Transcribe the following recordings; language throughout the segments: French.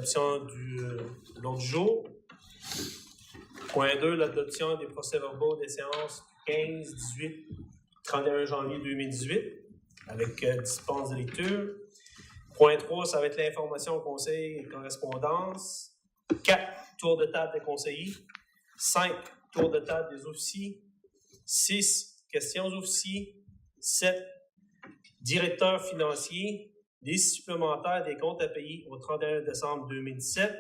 l'adoption de l'ordre du jour. Point 2, l'adoption des procès-verbaux des séances du 15, 18, 31 janvier 2018 avec dispense de lecture. Point 3, ça va être l'information au conseil et correspondance. 4, tour de table des conseillers. 5, tour de table des officiers. 6, questions aux officiers. 7, directeur financier. Les supplémentaires des comptes à payer au 31 décembre 2017.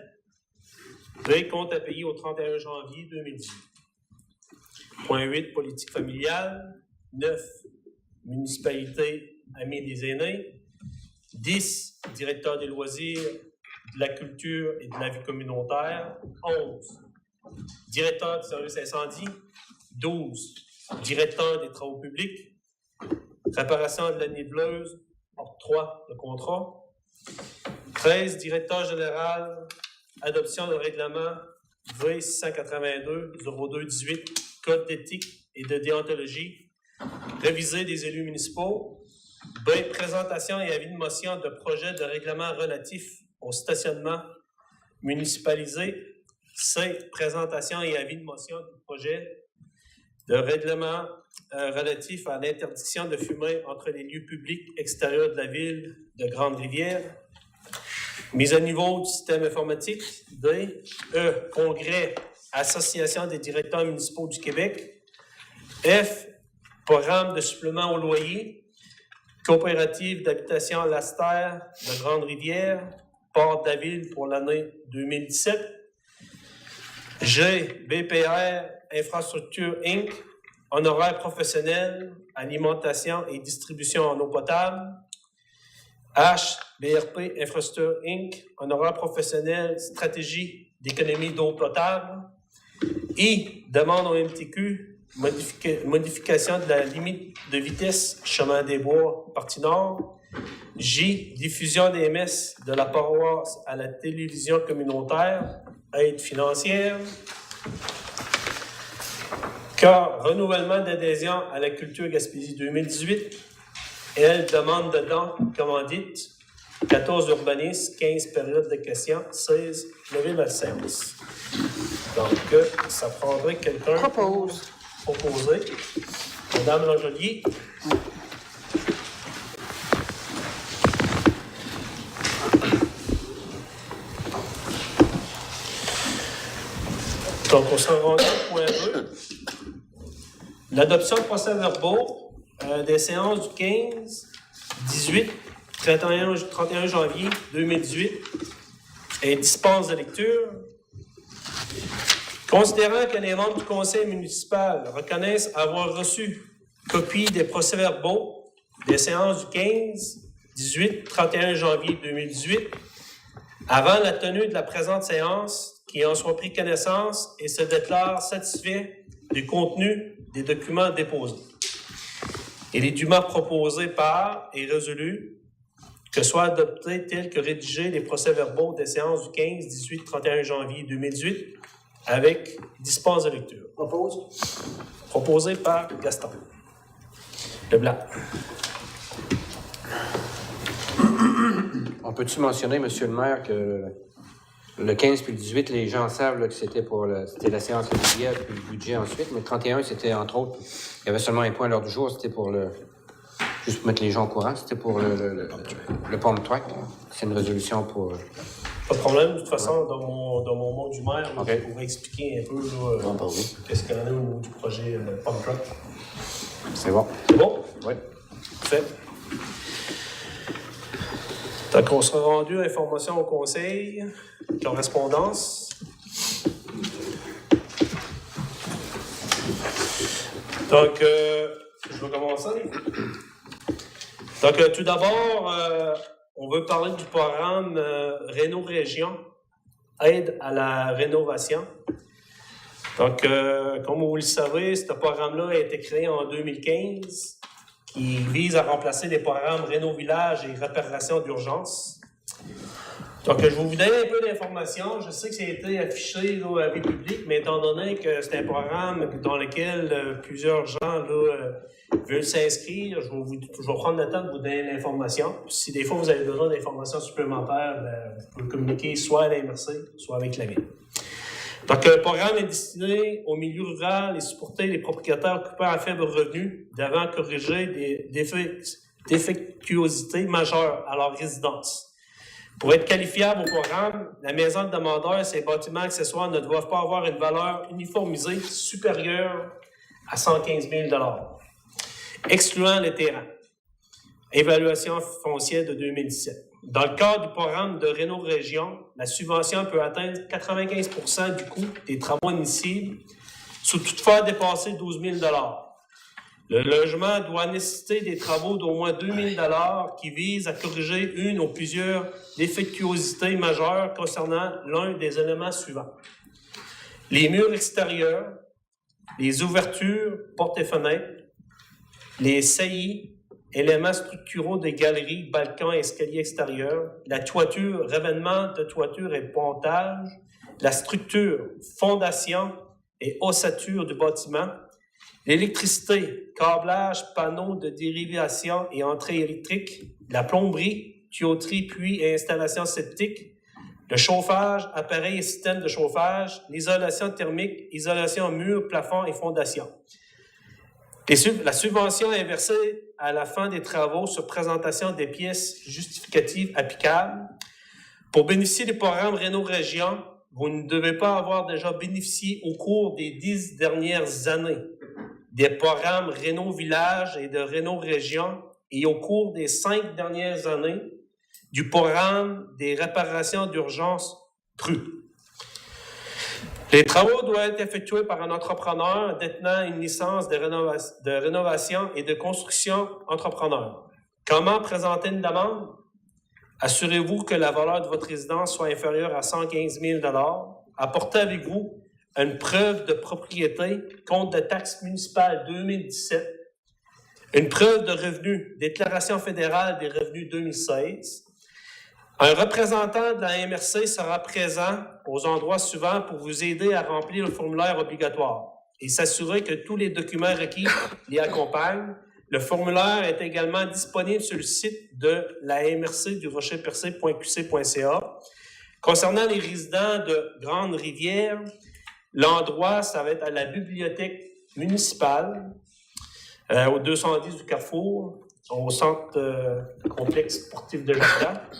Les comptes à payer au 31 janvier 2018. Point 8, politique familiale. 9, municipalité amis des aînés. 10, directeur des loisirs, de la culture et de la vie communautaire. 11, directeur du service incendie. 12, directeur des travaux publics. Réparation de la niveleuse, octroi de contrat. 13, directeur général, adoption de règlement V682-02-18, code d'éthique et de déontologie, révisé des élus municipaux. B, présentation et avis de motion de projet de règlement relatif au stationnement municipalisé. C, présentation et avis de motion du projet de règlement relatif à l'interdiction de fumer entre les lieux publics extérieurs de la ville de Grande-Rivière. Mise à niveau du système informatique. D, E, Congrès, Association des directeurs municipaux du Québec. F, programme de supplément au loyer. Coopérative d'habitation Laster de Grande-Rivière, Port de la Ville pour l'année 2017. G, BPR, Infrastructure Inc., honoraires professionnels, alimentation et distribution en eau potable. H, BRP, Infrastructure Inc., honoraires professionnels, stratégie d'économie d'eau potable. I, demande au MTQ, modification de la limite de vitesse chemin des Bois, partie nord. J, diffusion des messes de la paroisse à la télévision communautaire, aide financière. K, renouvellement d'adhésion à la culture Gaspésie 2018. L, demande de dons commandite. 14, urbanisme. 15, période de questions. 16, lever la séance. Donc, ça prendrait quelqu'un pour proposer. Madame Langelier. Donc, on s'en rend au point 2. L'adoption de procès-verbaux des séances du 15, 18, 31 janvier 2018 et dispense de lecture. Considérant que les membres du conseil municipal reconnaissent avoir reçu copie des procès-verbaux des séances du 15, 18, 31 janvier 2018, avant la tenue de la présente séance, qui en soit pris connaissance et se déclarent satisfaits du contenu des documents déposés. Il est dûment proposé par et résolu que soient adoptés tels que rédigés les procès-verbaux des séances du 15, 18, 31 janvier 2018 avec dispense de lecture. Proposé par Gaston Leblanc. On peut-tu mentionner, Monsieur le maire, que le 15 puis le 18, les gens savent là, que c'était c'était la séance régulière puis le budget ensuite, mais le 31, c'était entre autres, il y avait seulement un point à l'heure du jour, c'était pour juste pour mettre les gens au courant, c'était pour le Palm Track. C'est une résolution pour... Pas de problème, de toute façon, dans mon mot du maire, okay. Je pourrais expliquer un peu qu'est-ce qu'il y en a au niveau du projet Palm Track. C'est bon. C'est bon? Oui. Fait. Donc, on sera rendu à information au conseil, correspondance. Donc, je vais commencer. Donc, tout d'abord, on veut parler du programme Réno Région, aide à la rénovation. Donc, comme vous le savez, ce programme-là a été créé en 2015. Qui vise à remplacer les programmes Réno Village et réparation d'urgence. Donc, je vais vous donner un peu d'informations. Je sais que ça a été affiché là, avec le public, mais étant donné que c'est un programme dans lequel plusieurs gens là, veulent s'inscrire, je vais prendre le temps de vous donner l'information. Si des fois vous avez besoin d'informations supplémentaires, vous pouvez communiquer soit à la MRC, soit avec la ville. Donc, le programme est destiné au milieu rural et supporter les propriétaires occupants à faible revenu devant corriger des défectuosités majeures à leur résidence. Pour être qualifiable au programme, la maison de demandeur et ses bâtiments accessoires ne doivent pas avoir une valeur uniformisée supérieure à 115 000 $, excluant les terrains. Évaluation foncière de 2017. Dans le cadre du programme de Réno Région, la subvention peut atteindre 95 % du coût des travaux initiés, sous toutefois dépasser 12 000 $. Le logement doit nécessiter des travaux d'au moins 2 000 $ qui visent à corriger une ou plusieurs défectuosités majeures concernant l'un des éléments suivants. Les murs extérieurs, les ouvertures, portes et fenêtres, les saillies, éléments structuraux des galeries, balcons et escaliers extérieurs, la toiture, revêtement de toiture et pontage, la structure, fondation et ossature du bâtiment, l'électricité, câblage, panneaux de dérivation et entrée électrique, la plomberie, tuyauterie, puits et installation septique, le chauffage, appareils et systèmes de chauffage, l'isolation thermique, isolation murs, plafonds et fondations. La subvention est versée à la fin des travaux sur présentation des pièces justificatives applicables. Pour bénéficier des programmes Réno Région, vous ne devez pas avoir déjà bénéficié au cours des 10 dernières années des programmes Réno Village et de Réno Région et au cours des 5 dernières années du programme des réparations d'urgence PRU. Les travaux doivent être effectués par un entrepreneur détenant une licence de rénovation et de construction entrepreneur. Comment présenter une demande? Assurez-vous que la valeur de votre résidence soit inférieure à 115 000 $. Apportez avec vous une preuve de propriété, compte de taxes municipales 2017, une preuve de revenus, déclaration fédérale des revenus 2016. Un représentant de la MRC sera présent aux endroits suivants pour vous aider à remplir le formulaire obligatoire et s'assurer que tous les documents requis l'y accompagnent. Le formulaire est également disponible sur le site de la MRC du rocherpercé.qc.ca. Concernant les résidents de Grande-Rivière, l'endroit, ça va être à la bibliothèque municipale, au 210 du Carrefour, au centre complexe sportif de Jacques.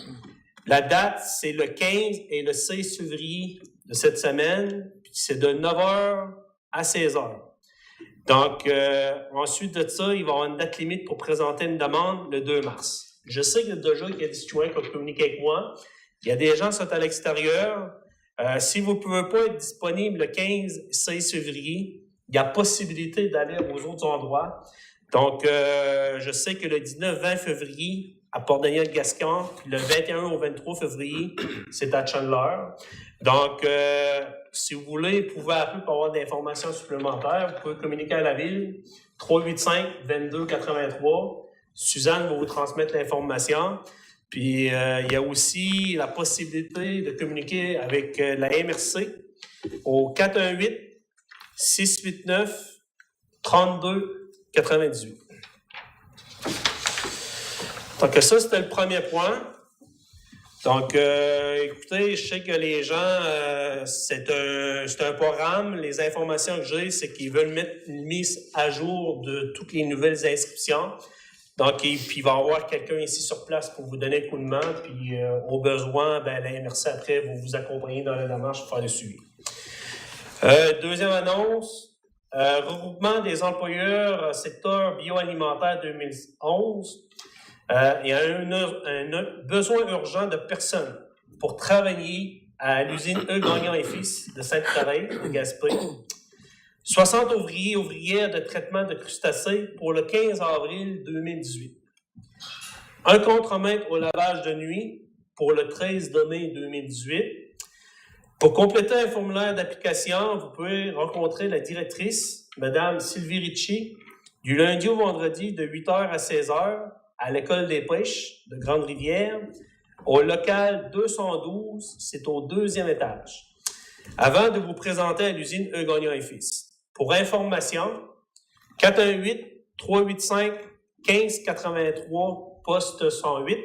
La date, c'est le 15 et le 16 février de cette semaine. C'est de 9h à 16h. Donc, ensuite de ça, il va y avoir une date limite pour présenter une demande le 2 mars. Je sais qu'il y a déjà des citoyens qui ont communiqué avec moi. Il y a des gens qui sont à l'extérieur. Si vous ne pouvez pas être disponible le 15-16 février, il y a possibilité d'aller aux autres endroits. Donc, je sais que le 19-20 février, à Port-Daniel-Gascon, puis le 21 au 23 février, c'est à Chandler. Donc, si vous voulez, vous pouvez appeler pour avoir des informations supplémentaires. Vous pouvez communiquer à la ville, 385-2283. Suzanne va vous transmettre l'information. Puis, il y a aussi la possibilité de communiquer avec la MRC au 418-689-3298. Donc, ça, c'était le premier point. Donc, écoutez, je sais que les gens, c'est un programme. Les informations que j'ai, c'est qu'ils veulent mettre une mise à jour de toutes les nouvelles inscriptions. Donc, puis il va y avoir quelqu'un ici sur place pour vous donner un coup de main. Puis, au besoin, la MRC, après, va vous accompagner dans la démarche pour faire le suivi. Deuxième annonce, regroupement des employeurs secteur bioalimentaire 2011. Il y a un besoin urgent de personnes pour travailler à l'usine E. Gagnon et Fils de Sainte-Thérèse, de Gaspé. 60 ouvrières de traitement de crustacés pour le 15 avril 2018. Un contre-maître au lavage de nuit pour le 13 mai 2018. Pour compléter un formulaire d'application, vous pouvez rencontrer la directrice, Mme Sylvie Ritchie, du lundi au vendredi de 8h à 16h à l'École des pêches de Grande-Rivière, au local 212, c'est au 2e étage. Avant de vous présenter à l'usine E. Gagnon et Fils. Pour information, 418-385-1583, poste 108,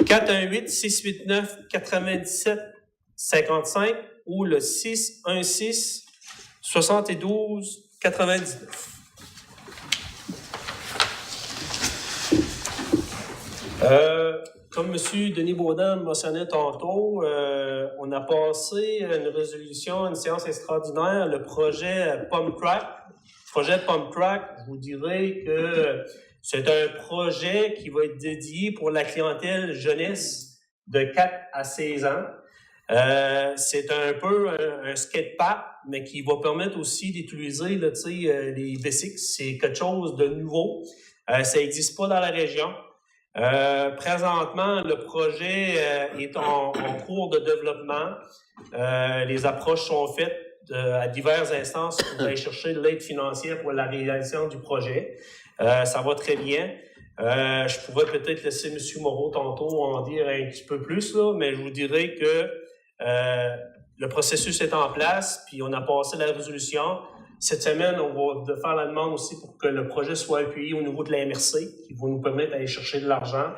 418-689-9755 ou le 616-72-99. Comme M. Denis Baudin mentionnait tantôt, on a passé une résolution, une séance extraordinaire, le projet Pump Crack. Le projet Pump Crack, je vous dirais que c'est un projet qui va être dédié pour la clientèle jeunesse de 4 à 16 ans. C'est un peu un skatepark, mais qui va permettre aussi d'utiliser là, les bicycles. C'est quelque chose de nouveau. Ça n'existe pas dans la région. Présentement, le projet est en cours de développement. Les approches sont faites à diverses instances pour aller chercher de l'aide financière pour la réalisation du projet. Ça va très bien. Je pourrais peut-être laisser M. Moreau tantôt en dire un petit peu plus, là, mais je vous dirais que le processus est en place, puis on a passé la résolution. Cette semaine, on va faire la demande aussi pour que le projet soit appuyé au niveau de la MRC, qui va nous permettre d'aller chercher de l'argent.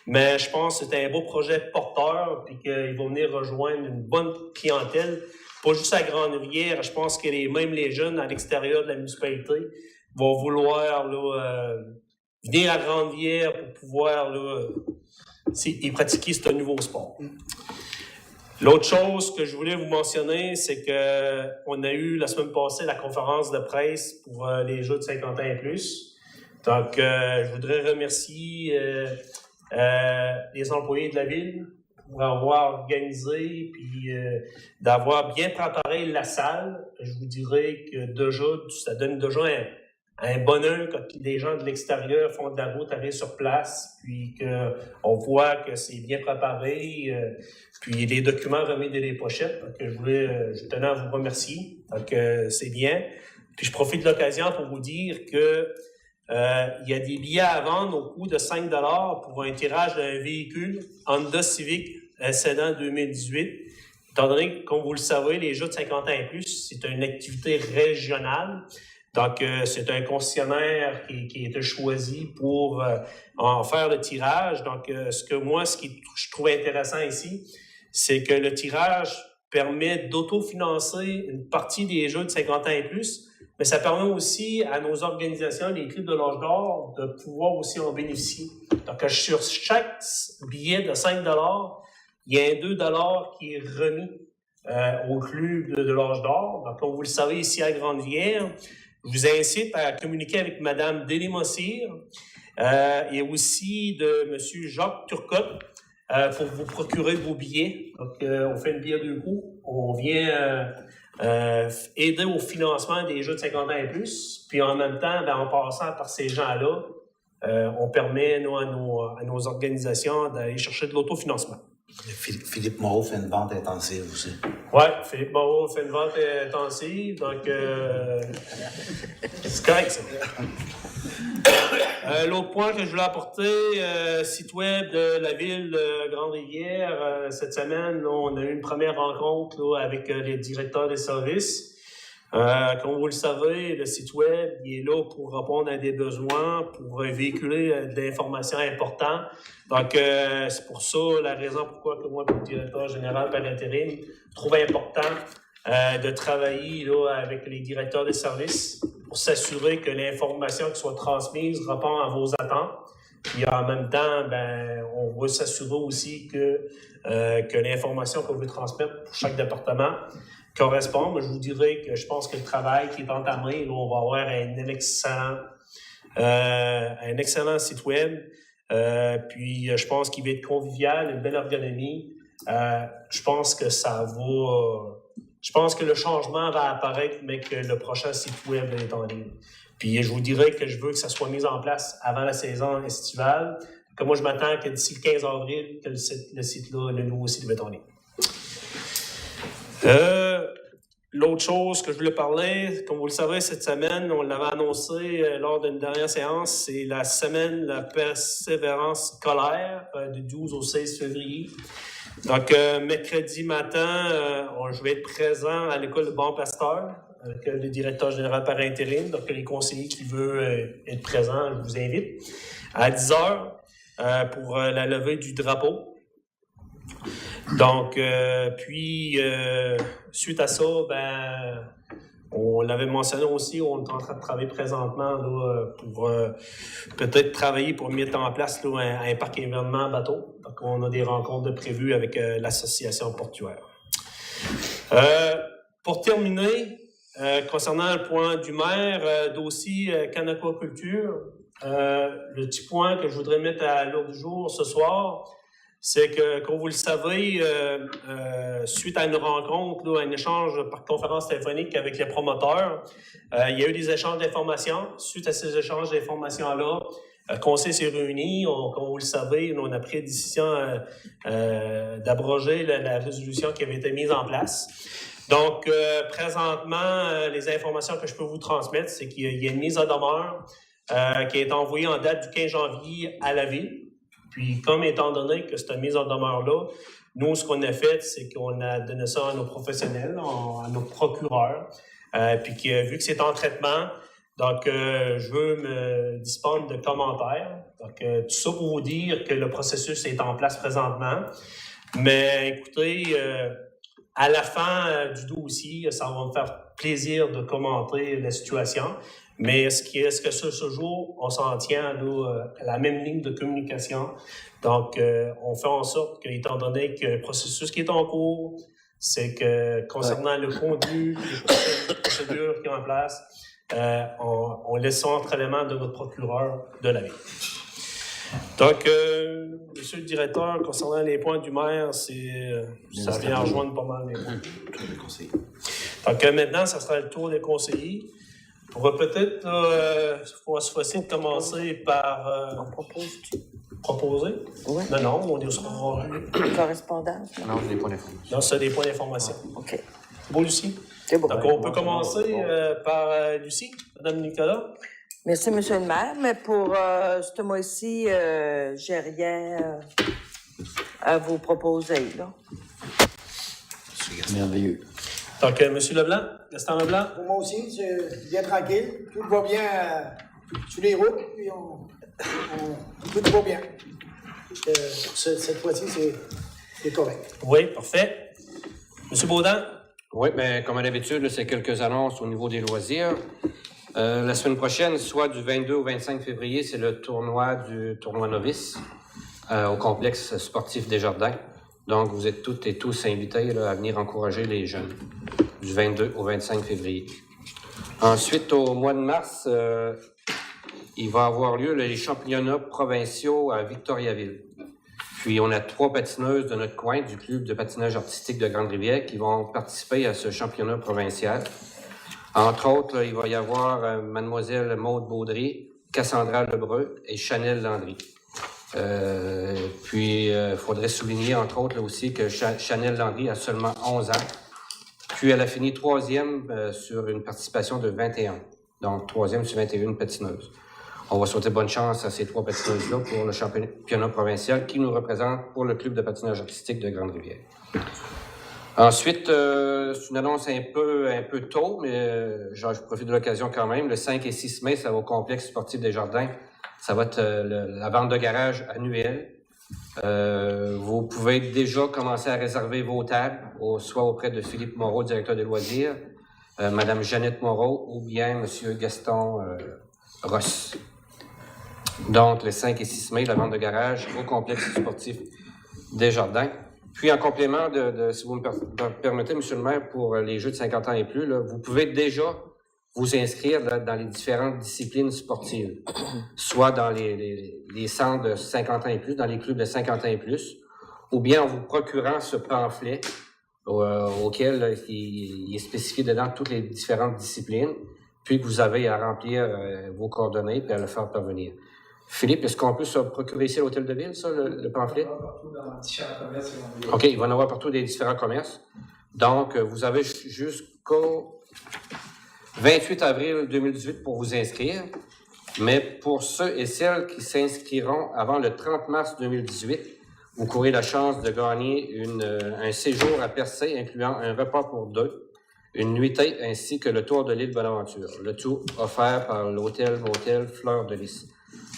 Mais je pense que c'est un beau projet porteur, puis qu'il va venir rejoindre une bonne clientèle, pas juste à Grande-Rivière. Je pense que même les jeunes à l'extérieur de la municipalité vont vouloir là, venir à Grande-Rivière pour pouvoir là, y pratiquer ce nouveau sport. L'autre chose que je voulais vous mentionner, c'est qu'on a eu la semaine passée la conférence de presse pour les Jeux de 50 ans et plus. Donc, je voudrais remercier les employés de la ville pour avoir organisé puis d'avoir bien préparé la salle. Je vous dirais que déjà, ça donne déjà un bonheur quand les gens de l'extérieur font de la route, arrivent sur place, puis qu'on voit que c'est bien préparé, puis les documents remis dans les pochettes. Donc, je tenais à vous remercier. Donc, c'est bien. Puis, je profite de l'occasion pour vous dire que il y a des billets à vendre au coût de 5 $ pour un tirage d'un véhicule Honda Civic Sedan 2018. Étant donné que, comme vous le savez, les Jeux de 50 ans et plus, c'est une activité régionale. Donc, c'est un concessionnaire qui a été choisi pour en faire le tirage. Donc, ce que je trouve intéressant ici, c'est que le tirage permet d'autofinancer une partie des Jeux de 50 ans et plus, mais ça permet aussi à nos organisations, les clubs de l'âge d'or, de pouvoir aussi en bénéficier. Donc, sur chaque billet de 5 $, il y a un 2 $ qui est remis au club de l'âge d'or. Donc, comme vous le savez, ici à Grande-Rivière, je vous incite à communiquer avec Mme Denis Mossire et aussi de M. Jacques Turcotte pour vous procurer vos billets. Donc, on fait une billet de coup. On vient aider au financement des Jeux de 50 ans et plus. Puis en même temps, en passant par ces gens-là, on permet à nos organisations d'aller chercher de l'autofinancement. Philippe Moreau fait une vente intensive aussi. Oui, Philippe Moreau fait une vente intensive, donc c'est correct ça. L'autre point que je voulais apporter, site web de la ville de Grande-Rivière. Cette semaine, là, on a eu une première rencontre là, avec les directeurs des services. Comme vous le savez, le site web il est là pour répondre à des besoins, pour véhiculer de l'information importante. Donc, c'est pour ça la raison pourquoi que moi, comme directeur général par intérim, je trouve important de travailler là, avec les directeurs des services pour s'assurer que l'information qui soit transmise répond à vos attentes. Puis en même temps, on va s'assurer aussi que l'information qu'on veut transmettre pour chaque département correspond. Mais je vous dirais que je pense que le travail qui est entamé, là, on va avoir un excellent site web. Puis je pense qu'il va être convivial, une belle ergonomie. Je pense que je pense que le changement va apparaître, mais que le prochain site web est en ligne. Puis je vous dirais que je veux que ça soit mis en place avant la saison estivale. Que moi, je m'attends que d'ici le 15 avril, que le site-là, le nouveau site va être en ligne. L'autre chose que je voulais parler, comme vous le savez, cette semaine, on l'avait annoncé lors d'une dernière séance, c'est la semaine de la persévérance scolaire du 12 au 16 février. Donc, mercredi matin, je vais être présent à l'école de Bon Pasteur avec le directeur général par intérim. Donc, les conseillers qui veulent être présents, je vous invite à 10 heures pour la levée du drapeau. Donc, suite à ça, on l'avait mentionné aussi, on est en train de travailler présentement là, pour peut-être travailler pour mettre en place là, un parc événement bateau. Donc, on a des rencontres prévues avec l'association portuaire. Pour terminer, concernant le point du maire, dossier canaquaculture, le petit point que je voudrais mettre à l'ordre du jour ce soir, c'est que, comme vous le savez, suite à une rencontre, là, un échange par conférence téléphonique avec les promoteurs, il y a eu des échanges d'informations. Suite à ces échanges d'informations-là, le conseil s'est réuni. Comme vous le savez, on a pris la décision d'abroger la résolution qui avait été mise en place. Donc, présentement, les informations que je peux vous transmettre, c'est qu'il y a une mise en demeure qui a été envoyée en date du 15 janvier à la Ville. Puis, comme étant donné que cette mise en demeure-là, nous, ce qu'on a fait, c'est qu'on a donné ça à nos professionnels, à nos procureurs, puis vu que c'est en traitement, donc je veux me dispendre de commentaires. Donc, tout ça pour vous dire que le processus est en place présentement. Mais écoutez, à la fin du dossier, ça va me faire plaisir de commenter la situation. Mais est-ce que ce jour, on s'en tient là, à la même ligne de communication? Donc, on fait en sorte que, étant donné qu'il y a un processus qui est en cours, c'est que concernant le contenu, les procédures qui sont en place, on laisse ça entre les mains de notre procureur de la ville. Donc, monsieur le directeur, concernant les points du maire, ça vient rejoindre pas mal les points. Tous les conseillers. Donc, maintenant, ça sera le tour des conseillers. On va peut-être, cette fois-ci, commencer par... proposer? Oui. Non, on est sur Correspondance. Non, je n'ai pas d'informations. Non, c'est des points d'information. OK. C'est beau, Lucie? C'est bon. Donc, on peut commencer par Lucie, Madame Nicolas. Merci, M. le maire. Mais pour ce mois-ci, j'ai rien à vous proposer, là. Merveilleux. Donc, M. Leblanc, Gaston Leblanc. Pour moi aussi, c'est bien tranquille. Tout va bien sur les routes, puis tout va bien. Cette fois-ci, c'est correct. Oui, parfait. M. Baudin. Oui, mais comme à l'habitude, là, c'est quelques annonces au niveau des loisirs. La semaine prochaine, soit du 22 au 25 février, c'est le tournoi novice au complexe sportif des Jardins. Donc, vous êtes toutes et tous invités là, à venir encourager les jeunes du 22 au 25 février. Ensuite, au mois de mars, il va avoir lieu les championnats provinciaux à Victoriaville. Puis, on a 3 patineuses de notre coin, du club de patinage artistique de Grande-Rivière, qui vont participer à ce championnat provincial. Entre autres, là, il va y avoir Mademoiselle Maude Baudry, Cassandra Lebreu et Chanel Landry. Il faudrait souligner, entre autres, là, aussi que Chanel Landry a seulement 11 ans. Puis, elle a fini 3e sur une participation de 21. Donc, 3e sur 21 patineuses. On va souhaiter bonne chance à ces 3 patineuses-là pour le championnat provincial qui nous représente pour le club de patinage artistique de Grande-Rivière. Ensuite, c'est une annonce un peu tôt, mais je profite de l'occasion quand même. Le 5 et 6 mai, ça va au complexe sportif des Jardins. Ça va être la vente de garage annuelle. Vous pouvez déjà commencer à réserver vos tables, soit auprès de Philippe Moreau, directeur des loisirs, Madame Jeannette Moreau ou bien Monsieur Gaston Ross. Donc, le 5 et 6 mai, la vente de garage au complexe sportif des Jardins. Puis, en complément si vous me permettez, M. le maire, pour les Jeux de 50 ans et plus, là, vous pouvez déjà vous inscrire là, dans les différentes disciplines sportives, soit dans les centres de 50 ans et plus, dans les clubs de 50 ans et plus, ou bien en vous procurant ce pamphlet auquel là, il est spécifié dedans toutes les différentes disciplines, puis que vous avez à remplir vos coordonnées puis à le faire parvenir. Philippe, est-ce qu'on peut se procurer ici à l'Hôtel de Ville, ça, le pamphlet? Il va en avoir partout dans différents commerces. OK, il va en avoir partout des différents commerces. Donc, vous avez juste jusqu'au 28 avril 2018 pour vous inscrire. Mais pour ceux et celles qui s'inscriront avant le 30 mars 2018, vous courez la chance de gagner un séjour à Percé incluant un repas pour 2, une nuitée ainsi que le tour de l'île Bonaventure. Le tout offert par l'hôtel-motel Fleur de Lys.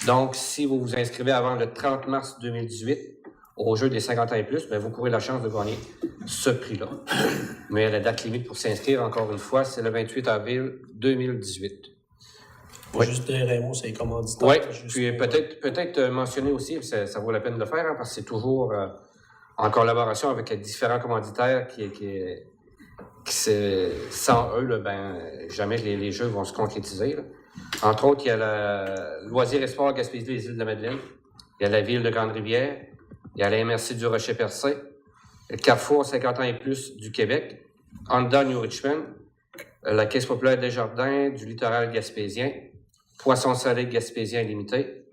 Donc, si vous vous inscrivez avant le 30 mars 2018 au jeu des 50 ans et plus, bien, vous courez la chance de gagner ce prix-là. Mais la date limite pour s'inscrire, encore une fois, c'est le 28 avril 2018. Oui. Juste dire un mot, c'est les commanditaires. Oui, puis peut-être mentionner aussi, ça vaut la peine de le faire, hein, parce que c'est toujours en collaboration avec différents commanditaires sans eux, jamais les jeux vont se concrétiser. Là. Entre autres, il y a la Loisirs et Sports Gaspésie des Îles-de-la-Madeleine, il y a la Ville de Grande-Rivière, il y a la MRC du Rocher-Percé, le Carrefour 50 ans et plus du Québec, Honda New Richmond, la Caisse populaire des Jardins du littoral gaspésien, Poissons salés gaspésien limité,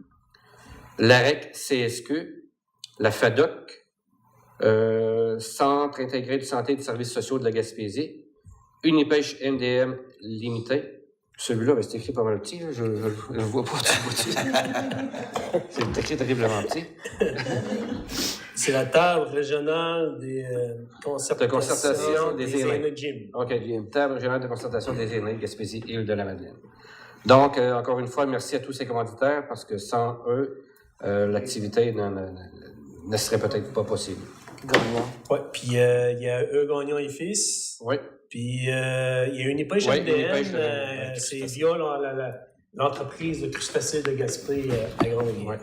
l'AREC CSQ, la FADOC, Centre intégré de santé et de services sociaux de la Gaspésie, Unipêche MDM limité. Celui-là, c'est écrit pas mal petit, là. Je le vois pas tout. C'est écrit terriblement petit. C'est la table régionale des concertations des aînés de Jim. OK, table régionale de concertation des aînés de Gaspésie, Île-de-la-Madeleine. Donc, encore une fois, merci à tous ces commanditaires parce que sans eux, l'activité ne serait peut-être pas possible. Oui, puis il y a eux Gagnon et Fils. Oui. Puis il y a une épêche MDM, c'est via l'entreprise de crustacés de Gaspé à Grande-Rivière. Ouais.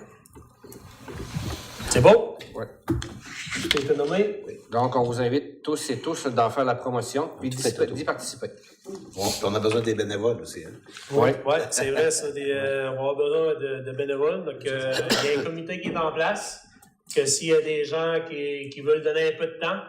C'est bon? Oui. Tu été nommé? Oui. Donc, on vous invite tous et tous d'en faire la promotion puis d'y participer. Bon, on a besoin des bénévoles aussi. Hein? Oui, c'est vrai, ça. On va avoir besoin de bénévoles. Donc, il y a un comité qui est en place. Que s'il y a des gens qui veulent donner un peu de temps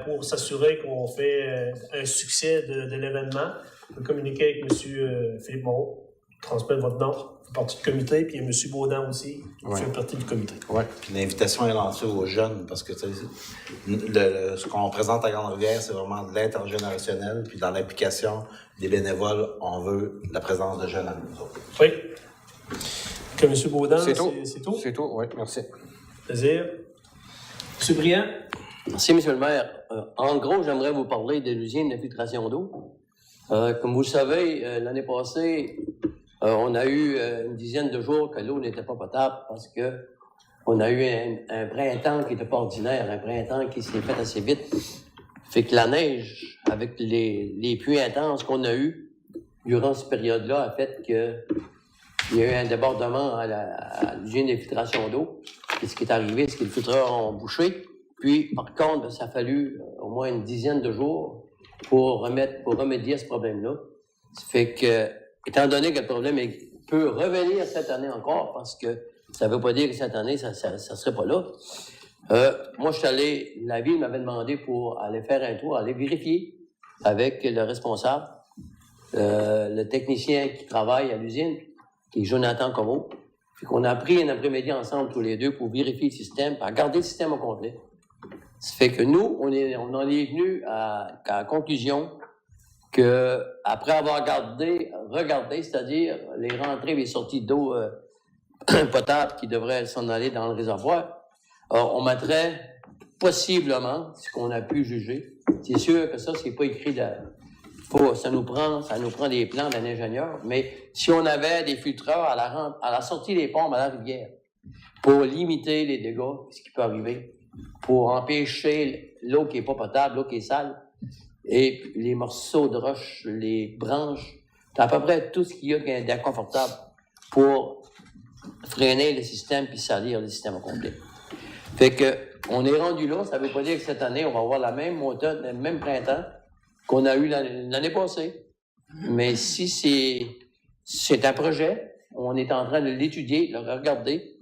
pour s'assurer qu'on fait un succès de l'événement, on peut communiquer avec M. Philippe Moreau, transmettre votre nom, fait partie du comité, puis il y a M. Baudin aussi, qui fait partie du comité. Oui. Puis l'invitation est lancée aux jeunes, parce que ce qu'on présente à Grande-Rivière, c'est vraiment de l'intergénérationnel, puis dans l'implication des bénévoles, on veut la présence de jeunes avec nous autres. Oui. Que M. Baudin, c'est tout? C'est tout, oui, merci. Plaisir. M. Briand? Merci, M. le maire. En gros, j'aimerais vous parler de l'usine de filtration d'eau. Comme vous le savez, l'année passée, on a eu une dizaine de jours que l'eau n'était pas potable parce que on a eu un printemps qui n'était pas ordinaire, un printemps qui s'est fait assez vite. Fait que la neige, avec les pluies intenses qu'on a eues durant cette période-là, a fait que il y a eu un débordement à l'usine de filtration d'eau. Et ce qui est arrivé, c'est que les filtreurs ont bouché. Puis, par contre, ça a fallu au moins une dizaine de jours pour remédier à ce problème-là. Ça fait que, étant donné que le problème peut revenir cette année encore, parce que ça ne veut pas dire que cette année, ça serait pas là. Moi, la ville m'avait demandé pour aller faire un tour, aller vérifier avec le responsable, le technicien qui travaille à l'usine, qui est Jonathan Como. Puis qu'on a pris un après-midi ensemble tous les deux pour vérifier le système, pour garder le système au complet. Ça fait que nous, on en est venu à la conclusion que après avoir regardé, c'est-à-dire les rentrées et les sorties d'eau potable qui devraient s'en aller dans le réservoir, on mettrait possiblement ce qu'on a pu juger. C'est sûr que ça, c'est pas écrit ça nous prend des plans d'un ingénieur, mais si on avait des filtreurs à la sortie des pompes à la rivière pour limiter les dégâts, ce qui peut arriver, pour empêcher l'eau qui est pas potable, l'eau qui est sale, et les morceaux de roche, les branches, c'est à peu près tout ce qu'il y a qui est inconfortable pour freiner le système puis salir le système au complet. Fait que, on est rendu là, ça veut pas dire que cette année, on va avoir la même automne, le même printemps qu'on a eu l'année passée. Mais si c'est un projet, on est en train de l'étudier, de le regarder,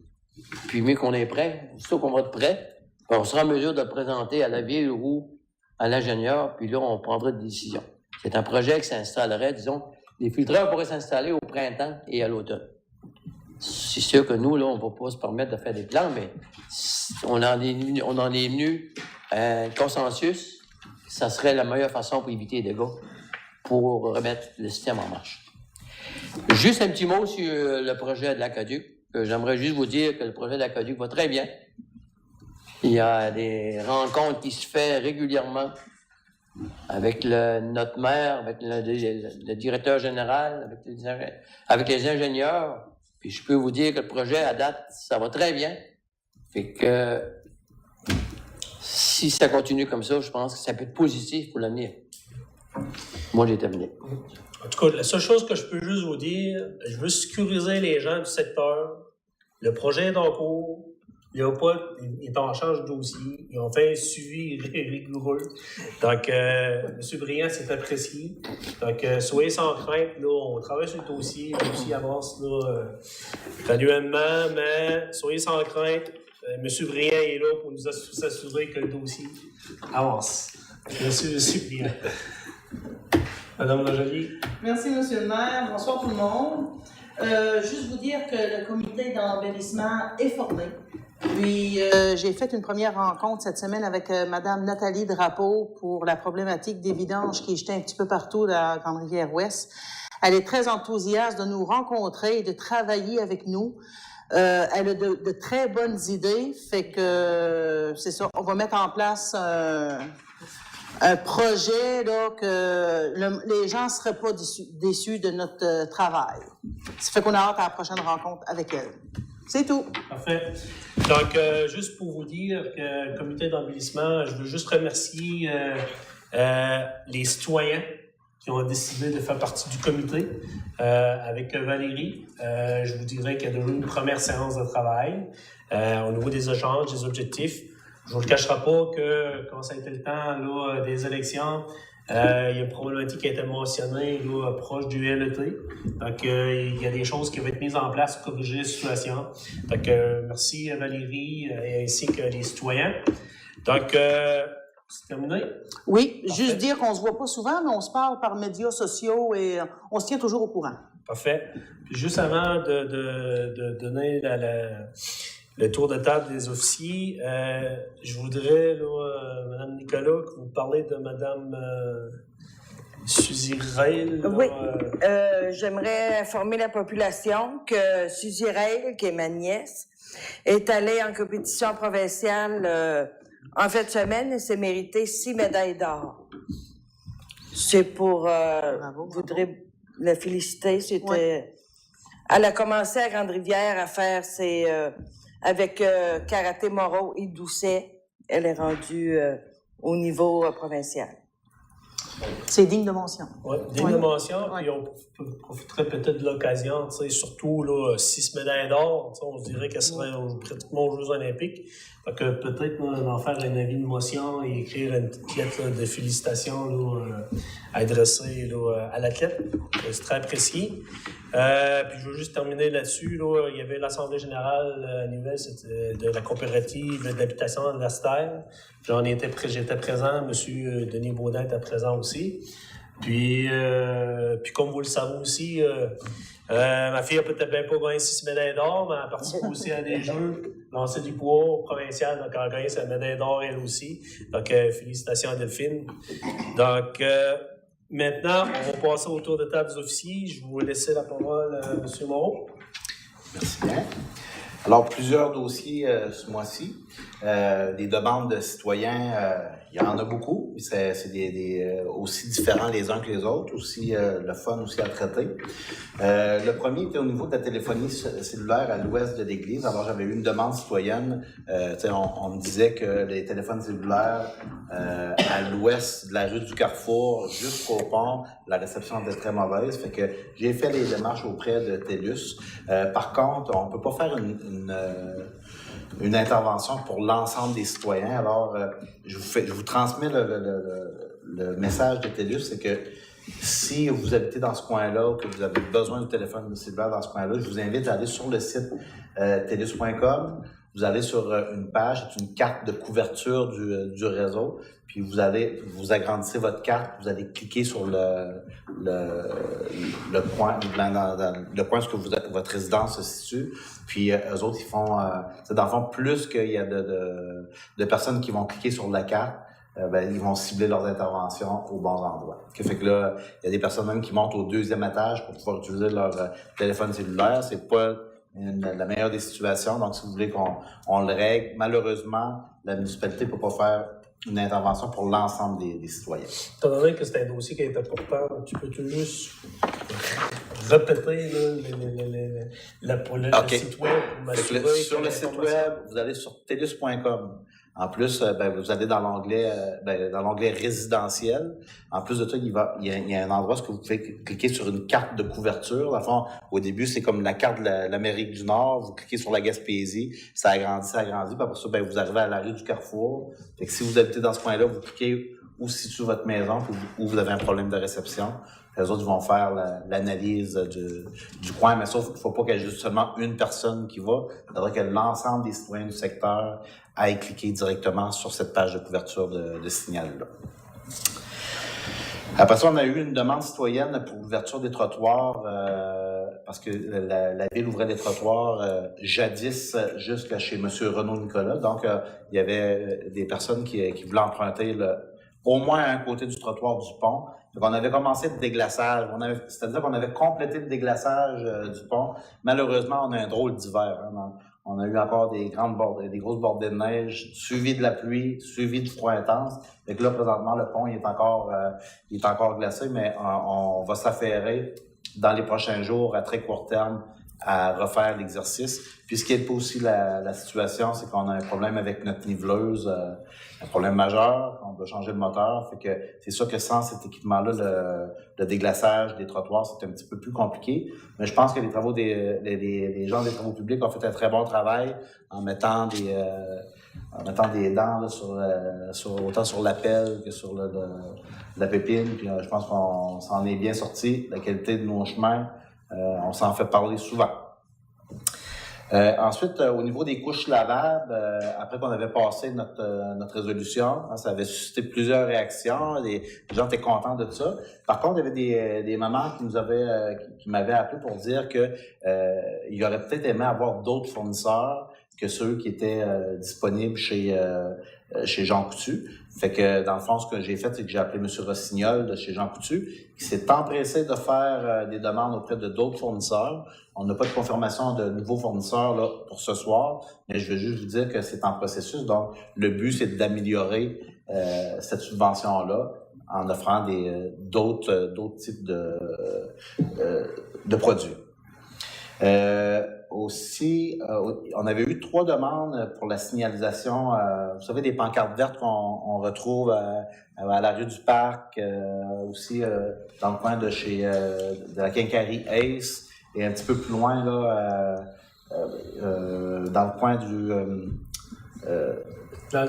puis mieux qu'on est prêt, surtout qu'on va être prêt, on sera en mesure de le présenter à la ville ou à l'ingénieur, puis là, on prendra des décisions. C'est un projet qui s'installerait, disons, les filtreurs pourraient s'installer au printemps et à l'automne. C'est sûr que nous, là, on ne va pas se permettre de faire des plans, mais on en est venu à un consensus ça serait la meilleure façon pour éviter les dégâts, pour remettre le système en marche. Juste un petit mot sur le projet de l'aqueduc. J'aimerais juste vous dire que le projet de l'aqueduc va très bien. Il y a des rencontres qui se font régulièrement avec notre maire, avec le directeur général, avec les ingénieurs. Puis je peux vous dire que le projet, à date, ça va très bien. Fait que si ça continue comme ça, je pense que ça peut être positif pour l'avenir. Moi, j'ai terminé. En tout cas, la seule chose que je peux juste vous dire, je veux sécuriser les gens du secteur. Le projet est en cours. Léopold est en charge du dossier. Ils ont fait un suivi rigoureux. Donc, M. Briand s'est apprécié. Donc, soyez sans crainte. Là, on travaille sur le dossier. Le dossier avance là, graduellement, mais soyez sans crainte. M. Briand est là pour nous s'assurer que le dossier avance. Monsieur Briand. Madame Lajolier. Merci, Monsieur le maire. Bonsoir tout le monde. Juste vous dire que le comité d'embellissement est formé. Puis, j'ai fait une première rencontre cette semaine avec Madame Nathalie Drapeau pour la problématique des vidanges qui est jetée un petit peu partout dans la Grande-Rivière-Ouest. Elle est très enthousiaste de nous rencontrer et de travailler avec nous. Elle a de très bonnes idées, fait que c'est ça. On va mettre en place un projet là que les gens ne seraient pas déçus de notre travail. Ça fait qu'on a hâte à la prochaine rencontre avec elle. C'est tout. Parfait. Donc, juste pour vous dire que le comité d'embellissement, je veux juste remercier les citoyens qui ont décidé de faire partie du comité avec Valérie. Je vous dirais qu'il y a devenu une première séance de travail au niveau des échanges, des objectifs. Je ne vous le cacherai pas que quand ça a été le temps là, des élections, il y a une problématique qui a été mentionnée là, proche du LET. Donc, il y a des choses qui vont être mises en place pour corriger la situation. Donc, merci à Valérie ainsi que les citoyens. Donc, c'est terminé? Oui, Parfait. Juste dire qu'on se voit pas souvent, mais on se parle par médias sociaux et on se tient toujours au courant. Parfait. Puis juste avant de donner le tour de table des officiers, je voudrais, là, Mme Nicolas, que vous parlez de Mme Suzy Rail. Oui. J'aimerais informer la population que Suzy Rail, qui est ma nièce, est allée en compétition provinciale en fin de semaine et s'est méritée 6 médailles d'or. C'est pour... Bravo, je voudrais la féliciter. C'était... Ouais. Elle a commencé à Grande-Rivière à faire ses... avec Karaté Moreau et Doucet, elle est rendue au niveau provincial. C'est digne de mention. Oui, digne de mention. Ouais. Puis on profiterait peut-être de l'occasion, tu sais, surtout là, 6 médailles d'or. Tu sais, on se dirait qu'elle serait pratiquement aux Jeux olympiques. Donc peut-être d'en faire un avis de motion et écrire une petite lettre là, de félicitations là, adressée là, à l'athlète. C'est très apprécié. Puis je veux juste terminer là-dessus. Là, il y avait l'Assemblée générale annuelle de la coopérative d'habitation de l'Astère. J'étais présent, M. Denis Baudin était présent aussi. Puis comme vous le savez aussi, ma fille a peut-être bien pas gagné 6 médailles d'or, mais elle a participé aussi à des jeux lancer du poids provincial, donc elle a gagné sa médaille d'or elle aussi. Donc félicitations à Delphine. Donc maintenant, on va passer au tour de table des officiers. Je vais vous laisser la parole à M. Moreau. Merci bien. Alors, plusieurs dossiers ce mois-ci. Des demandes de citoyens, il y en a beaucoup. C'est aussi différents les uns que les autres, aussi le fun aussi à traiter. Le premier était au niveau de la téléphonie cellulaire à l'ouest de l'église. Alors, j'avais eu une demande citoyenne. On me disait que les téléphones cellulaires à l'ouest de la rue du Carrefour jusqu'au pont, la réception était très mauvaise. Fait que j'ai fait les démarches auprès de TELUS. Par contre, on peut pas faire une intervention pour l'ensemble des citoyens. Alors, je vous transmets le message de TELUS, c'est que si vous habitez dans ce coin-là ou que vous avez besoin de téléphone cellulaire dans ce coin-là, je vous invite à aller sur le site telus.com. Vous allez sur une page, c'est une carte de couverture du réseau, puis vous agrandissez votre carte, vous allez cliquer sur le point, le point où votre résidence se situe, puis eux autres, ils font, c'est dans le fond, plus qu'il y a de personnes qui vont cliquer sur la carte, ils vont cibler leurs interventions aux bons endroits. Fait que là, il y a des personnes même qui montent au 2e étage pour pouvoir utiliser leur téléphone cellulaire. C'est pas la meilleure des situations. Donc, si vous voulez qu'on le règle, malheureusement, la municipalité ne peut pas faire une intervention pour l'ensemble des citoyens. Étant donné que c'est un dossier qui est important, tu peux juste répéter le site web pour m'assurer sur le site web, vous allez sur telus.com. En plus, vous allez dans l'onglet résidentiel. En plus de ça, il y a un endroit où vous pouvez cliquer sur une carte de couverture. Dans le fond, au début, c'est comme la carte de l'Amérique du Nord. Vous cliquez sur la Gaspésie, ça agrandit. Puis après ça, vous arrivez à la rue du Carrefour. Fait que si vous habitez dans ce coin-là, vous cliquez où se situe votre maison, où vous avez un problème de réception. Les autres vont faire l'analyse du coin, mais sauf qu'il ne faut pas qu'il y ait juste seulement une personne qui va. Il faudrait que l'ensemble des citoyens du secteur aillent cliquer directement sur cette page de couverture de signal-là. Après ça, on a eu une demande citoyenne pour l'ouverture des trottoirs, parce que la Ville ouvrait des trottoirs jadis jusqu'à chez M. Renaud-Nicolas. Donc, il y avait des personnes qui voulaient emprunter au moins un côté du trottoir du pont. Donc, on avait commencé le déglaçage. C'est-à-dire qu'on avait complété le déglaçage du pont. Malheureusement, on a un drôle d'hiver. Hein. On a eu encore des grosses bordées de neige, suivies de la pluie, suivies du froid intense. Fait que là, présentement, le pont il est encore glacé, mais on va s'affairer dans les prochains jours, à très court terme, à refaire l'exercice. Puis ce qui est aussi la situation, c'est qu'on a un problème avec notre niveleuse, un problème majeur, on doit changer le moteur. Fait que c'est sûr que sans cet équipement-là, le déglaçage des trottoirs, c'est un petit peu plus compliqué. Mais je pense que les travaux les gens des travaux publics ont fait un très bon travail en mettant des dents là, autant sur la pelle que sur la pépine. Puis je pense qu'on s'en est bien sorti. La qualité de nos chemins, on s'en fait parler souvent. Ensuite, au niveau des couches lavables, après qu'on avait passé notre résolution, hein, ça avait suscité plusieurs réactions. Les gens étaient contents de ça. Par contre, il y avait des mamans qui m'avaient appelé pour dire que il aurait peut-être aimé avoir d'autres fournisseurs que ceux qui étaient disponibles chez Jean Coutu. Fait que, dans le fond, ce que j'ai fait, c'est que j'ai appelé M. Rossignol de chez Jean Coutu, qui s'est empressé de faire des demandes auprès de d'autres fournisseurs. On n'a pas de confirmation de nouveaux fournisseurs là, pour ce soir, mais je veux juste vous dire que c'est en processus. Donc, le but, c'est d'améliorer cette subvention-là en offrant d'autres types de produits. Aussi, on avait eu 3 demandes pour la signalisation. Vous savez, des pancartes vertes qu'on retrouve à la rue du Parc, aussi dans le coin de la quincaillerie Ace, et un petit peu plus loin, là, dans le coin de la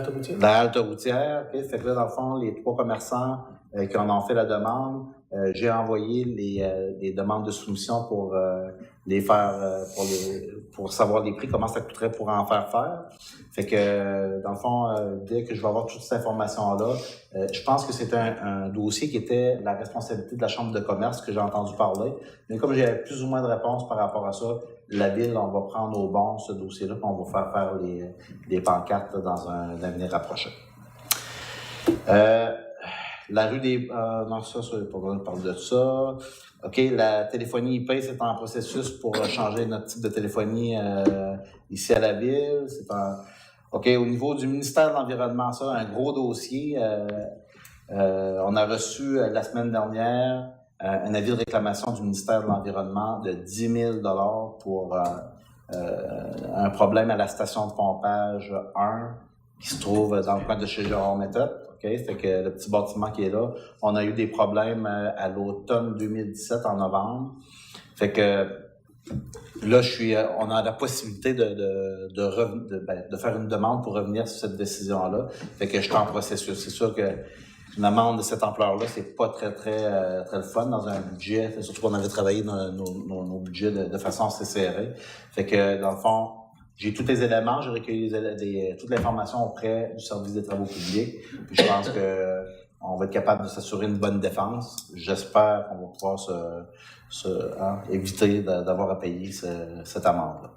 halte routière. Okay? Fait que là, dans le fond, les 3 commerçants qui en ont fait la demande, j'ai envoyé les demandes de soumission pour les faire, pour savoir les prix, comment ça coûterait pour en faire. Fait que, dans le fond, dès que je vais avoir toute cette information-là, je pense que c'est un dossier qui était la responsabilité de la Chambre de commerce que j'ai entendu parler. Mais comme j'ai plus ou moins de réponses par rapport à ça, la Ville, on va prendre au bon ce dossier-là, puis on va faire les pancartes dans un avenir rapproché. La rue des... non, ça, c'est pas besoin de parler de ça. OK, la téléphonie IP, c'est en processus pour changer notre type de téléphonie ici à la Ville. OK, au niveau du ministère de l'Environnement, ça, un gros dossier. On a reçu la semaine dernière un avis de réclamation du ministère de l'Environnement de 10 000 pour un problème à la station de pompage 1 qui se trouve dans le coin de chez Jérôme Méthode. Okay? Fait que le petit bâtiment qui est là, on a eu des problèmes à l'automne 2017, en novembre. Fait que là, on a la possibilité de faire une demande pour revenir sur cette décision-là. Fait que je suis en processus. C'est sûr que une amende de cette ampleur-là, c'est pas très le fun dans un budget. Surtout qu'on avait travaillé nos budgets de façon assez serrée. Fait que, dans le fond, j'ai tous les éléments, j'ai recueilli toute l'information auprès du service des travaux publics. Puis je pense que on va être capable de s'assurer une bonne défense. J'espère qu'on va pouvoir éviter d'avoir à payer cette amende-là.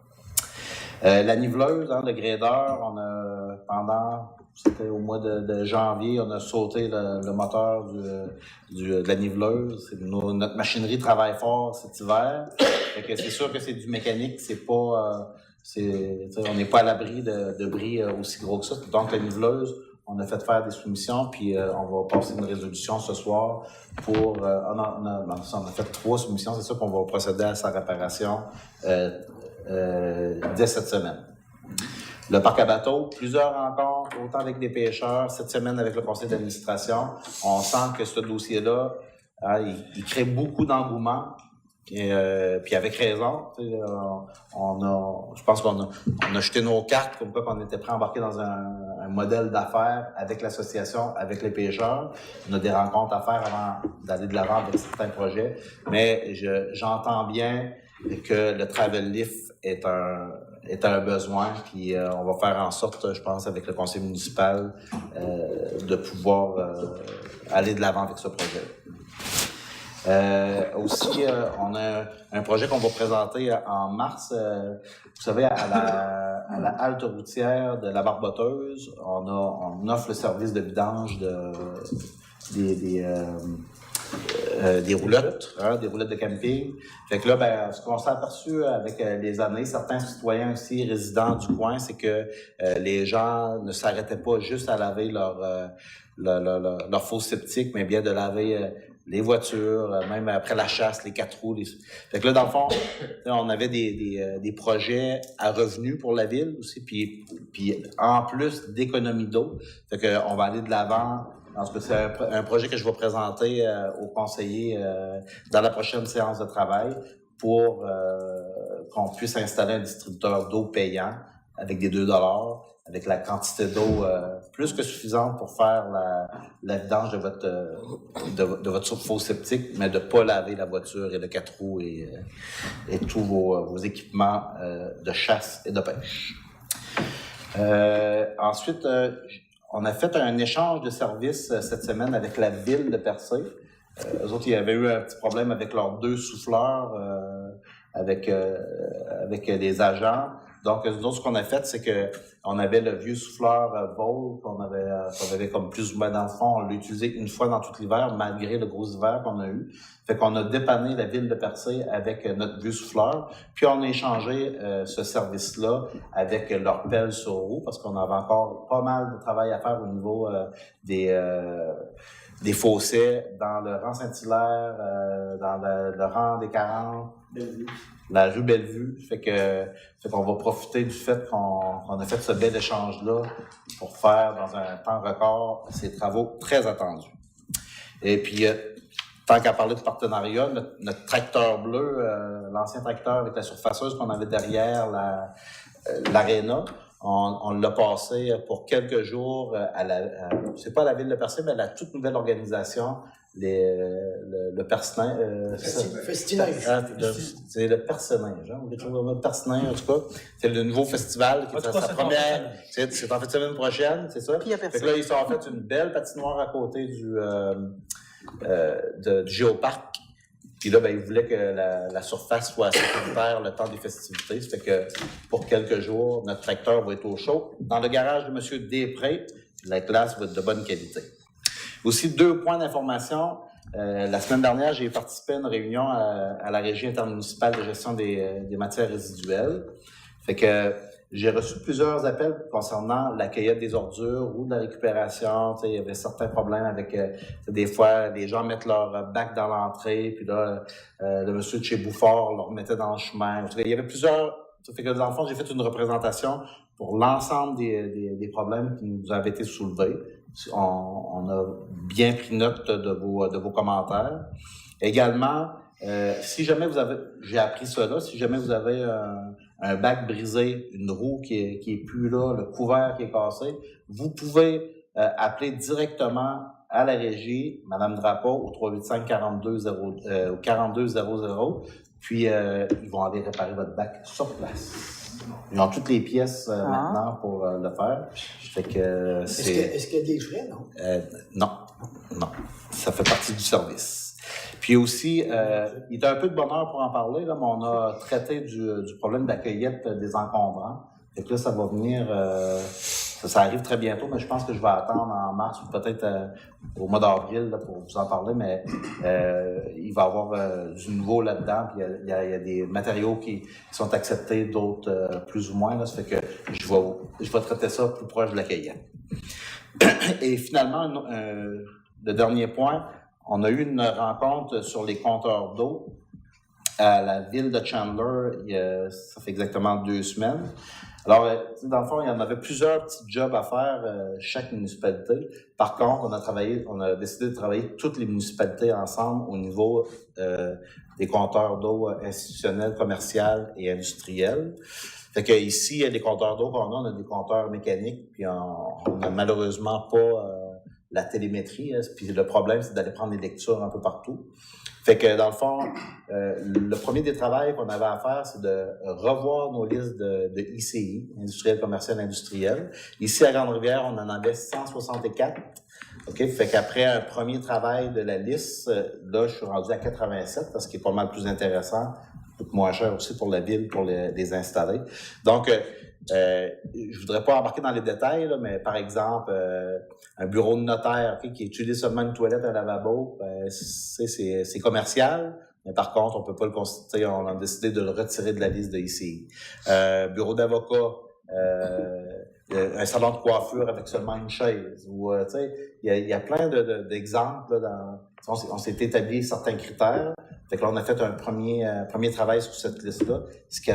La niveleuse, le grader, on a pendant C'était au mois de janvier, on a sauté le moteur de la niveleuse. Notre machinerie travaille fort cet hiver. Fait que c'est sûr que c'est du mécanique, c'est pas... on n'est pas à l'abri de bris aussi gros que ça. Donc, la niveleuse, on a fait faire des soumissions, puis on va passer une résolution ce soir pour... on a fait 3 soumissions, c'est sûr qu'on va procéder à sa réparation dès cette semaine. Le parc à bateaux, plusieurs rencontres, autant avec des pêcheurs, cette semaine avec le conseil d'administration. On sent que ce dossier-là, il crée beaucoup d'engouement. Puis avec raison, je pense qu'on a jeté nos cartes comme quoi qu'on était prêt à embarquer dans un modèle d'affaires avec l'association, avec les pêcheurs. On a des rencontres à faire avant d'aller de l'avant avec certains projets, mais j'entends bien que le travel lift est un besoin, puis on va faire en sorte, je pense, avec le conseil municipal, de pouvoir aller de l'avant avec ce projet. Aussi, on a un projet qu'on va présenter en mars. Vous savez, à la halte routière de la Barboteuse, on offre le service de vidange des roulottes, des roulottes de camping. Fait que là, ce qu'on s'est aperçu avec les années, certains citoyens aussi résidents du coin, c'est que les gens ne s'arrêtaient pas juste à laver leur fosse septique, mais bien de laver les voitures, même après la chasse, les 4 roues. Fait que là, dans le fond, on avait des projets à revenus pour la ville aussi, puis en plus d'économie d'eau. Fait que on va aller de l'avant. En tout cas, c'est un projet que je vais présenter aux conseillers dans la prochaine séance de travail pour qu'on puisse installer un distributeur d'eau payant avec des 2$, avec la quantité d'eau plus que suffisante pour faire la vidange de votre fosse septique, mais de ne pas laver la voiture et le 4 roues et tous vos équipements de chasse et de pêche. Ensuite, on a fait un échange de services cette semaine avec la ville de Percé. Eux autres, il y avait eu un petit problème avec leurs 2 souffleurs avec les agents. Donc, nous autres, ce qu'on a fait, c'est que on avait le vieux souffleur Vol qu'on avait comme plus ou moins dans le fond. On l'a utilisé une fois dans tout l'hiver, malgré le gros hiver qu'on a eu. Fait qu'on a dépanné la ville de Percé avec notre vieux souffleur. Puis, on a échangé ce service-là avec leur pelle sur roue, parce qu'on avait encore pas mal de travail à faire au niveau des fossés dans le rang Saint-Hilaire, dans le rang des 40. La rue Bellevue. Fait qu'on va profiter du fait qu'on a fait ce bel échange-là pour faire dans un temps record ces travaux très attendus. Et puis, tant qu'à parler de partenariat, notre tracteur bleu, l'ancien tracteur avec la surfaceuse qu'on avait derrière l'aréna, on l'a passé pour quelques jours c'est pas à la ville de Percé, mais à la toute nouvelle organisation, le Percenin. Festinage. C'est le Percenin, genre, le Percenin, en tout cas. C'est le nouveau festival qui est sa première. C'est en fait semaine prochaine, c'est ça? Fait que là, ils ont fait une belle patinoire à côté du Géoparc. Puis là, ils voulaient que la surface soit sécuritaire le temps des festivités. Ça fait que pour quelques jours, notre tracteur va être au chaud. Dans le garage de M. Després, la classe va être de bonne qualité. Aussi, 2 points d'information. La semaine dernière, j'ai participé à une réunion à la Régie intermunicipale de gestion des matières résiduelles. Fait que j'ai reçu plusieurs appels concernant la cueillette des ordures ou de la récupération. Il y avait certains problèmes avec, des fois, les gens mettent leur bac dans l'entrée, puis là, le monsieur de chez Bouffard le remettait dans le chemin. Il y avait plusieurs... Ça fait que, dans le fond, j'ai fait une représentation pour l'ensemble des problèmes qui nous avaient été soulevés. On a bien pris note de vos commentaires. Également, si jamais j'ai appris cela, si jamais vous avez un bac brisé, une roue qui est plus là, le couvert qui est cassé, vous pouvez appeler directement à la régie, Madame Drapeau, au 385-4200, puis ils vont aller réparer votre bac sur place. Ils ont toutes les pièces maintenant pour le faire. Fait que Est-ce qu'il y a des frais, non? Non. Ça fait partie du service. Puis aussi, il y a un peu de bonheur pour en parler, là, mais on a traité du problème de la cueillette des encombrants. Fait que là, ça va venir Ça arrive très bientôt, mais je pense que je vais attendre en mars ou peut-être au mois d'avril là, pour vous en parler, mais il va y avoir du nouveau là-dedans. Puis il y a des matériaux qui sont acceptés, d'autres plus ou moins. Là, ça fait que je vais traiter ça plus proche de l'accueillant. Et finalement, le dernier point, on a eu une rencontre sur les compteurs d'eau à la ville de Chandler, ça fait exactement 2 semaines. Alors, dans le fond, il y en avait plusieurs petits jobs à faire, chaque municipalité. Par contre, on a décidé de travailler toutes les municipalités ensemble au niveau des compteurs d'eau institutionnels, commerciaux et industriels. Fait que ici, il y a des compteurs d'eau qu'on a des compteurs mécaniques, puis on n'a malheureusement pas la télémétrie. Puis le problème, c'est d'aller prendre des lectures un peu partout. Fait que dans le fond, le premier des travaux qu'on avait à faire, c'est de revoir nos listes de ICI, industriel, commercial, industriel. Ici, à Grande-Rivière, on en avait 164. OK? Fait qu'après un premier travail de la liste, là, je suis rendu à 87, parce qu'il est pas mal plus intéressant, coûte moins cher aussi pour la ville, pour les installer. Donc, je voudrais pas embarquer dans les détails, là, mais par exemple, un bureau de notaire qui utilise seulement une toilette, un lavabo, c'est commercial, mais par contre, on peut pas le considérer, on a décidé de le retirer de la liste de ICI. Bureau d'avocat, un salon de coiffure avec seulement une chaise, ou tu sais, il y a plein d'exemples là, on s'est établi certains critères. Fait que là, on a fait un premier travail sur cette liste-là, ce qui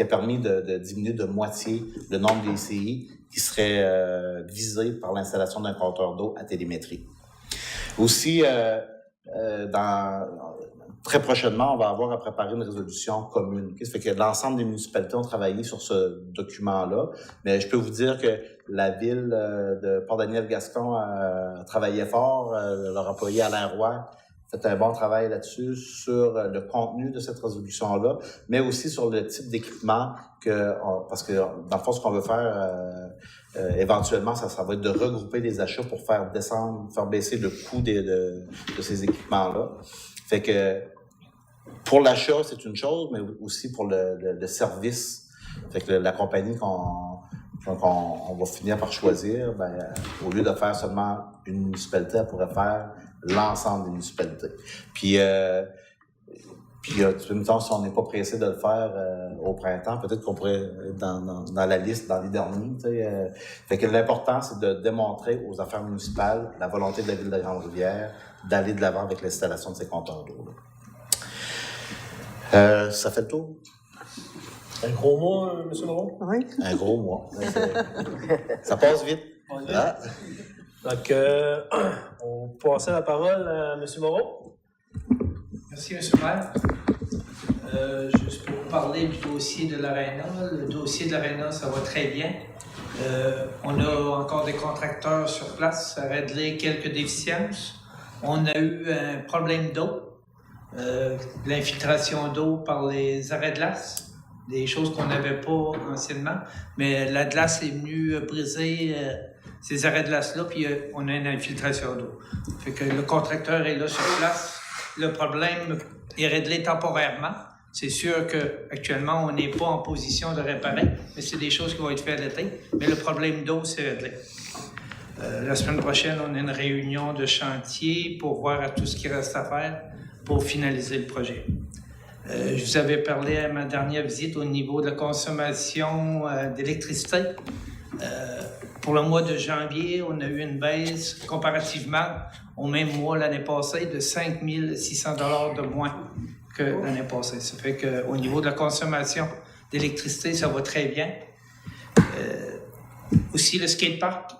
a permis de diminuer de moitié le nombre d'ICI qui seraient visés par l'installation d'un compteur d'eau à télémétrie. Aussi, très prochainement, on va avoir à préparer une résolution commune. Ça fait que l'ensemble des municipalités ont travaillé sur ce document-là, mais je peux vous dire que la ville de Port-Daniel-Gascon a travaillé fort, leur employé Alain Roy fait un bon travail là-dessus, sur le contenu de cette résolution-là, mais aussi sur le type d'équipement parce que, dans le fond, ce qu'on veut faire, éventuellement, ça va être de regrouper les achats pour faire baisser le coût de ces équipements-là. Fait que, pour l'achat, c'est une chose, mais aussi pour le service. Fait que la compagnie qu'on va finir par choisir, au lieu de faire seulement une municipalité, elle pourrait faire l'ensemble des municipalités. Puis mettons, si on n'est pas pressé de le faire au printemps, peut-être qu'on pourrait être dans la liste, dans les derniers. Fait que l'important, c'est de démontrer aux affaires municipales la volonté de la Ville de Grande-Rivière d'aller de l'avant avec l'installation de ces compteurs d'eau. Ça fait le tour? Un gros mois, M. Moreau? Oui. Un gros mois. Ça passe vite. Ah. Donc, on va passer la parole à M. Moreau. Merci, M. le maire. Juste pour vous parler du dossier de l'Arena. Le dossier de l'Arena, ça va très bien. On a encore des contracteurs sur place à régler quelques déficiences. On a eu un problème d'eau, l'infiltration d'eau par les arrêts de glace, des choses qu'on n'avait pas anciennement. Mais la glace est venue briser ces arrêts de glace-là, puis on a une infiltration d'eau. Fait que le contracteur est là sur place. Le problème est réglé temporairement. C'est sûr qu'actuellement, on n'est pas en position de réparer, mais c'est des choses qui vont être faites l'été. Mais le problème d'eau, c'est réglé. La semaine prochaine, on a une réunion de chantier pour voir à tout ce qui reste à faire pour finaliser le projet. Je vous avais parlé à ma dernière visite au niveau de la consommation d'électricité. Pour le mois de janvier, on a eu une baisse comparativement au même mois l'année passée de 5 600 $ de moins que l'année passée. Ça fait qu'au niveau de la consommation d'électricité, ça va très bien. Aussi, le skatepark,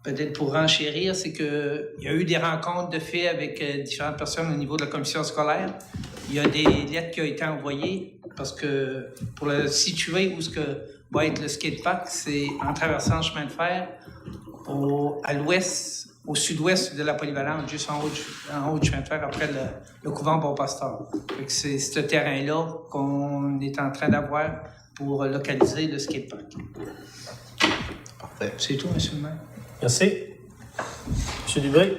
peut-être pour renchérir, c'est qu'il y a eu des rencontres de fait avec différentes personnes au niveau de la commission scolaire. Il y a des lettres qui ont été envoyées parce que pour le situer où ce que va être le skatepark, c'est en traversant le chemin de fer à l'ouest, au sud-ouest de la polyvalente, juste en haut du chemin de fer, après le couvent Bon-Pasteur. C'est ce terrain-là qu'on est en train d'avoir pour localiser le skatepark. Parfait. C'est tout, M. le maire. Merci. M. Dubré.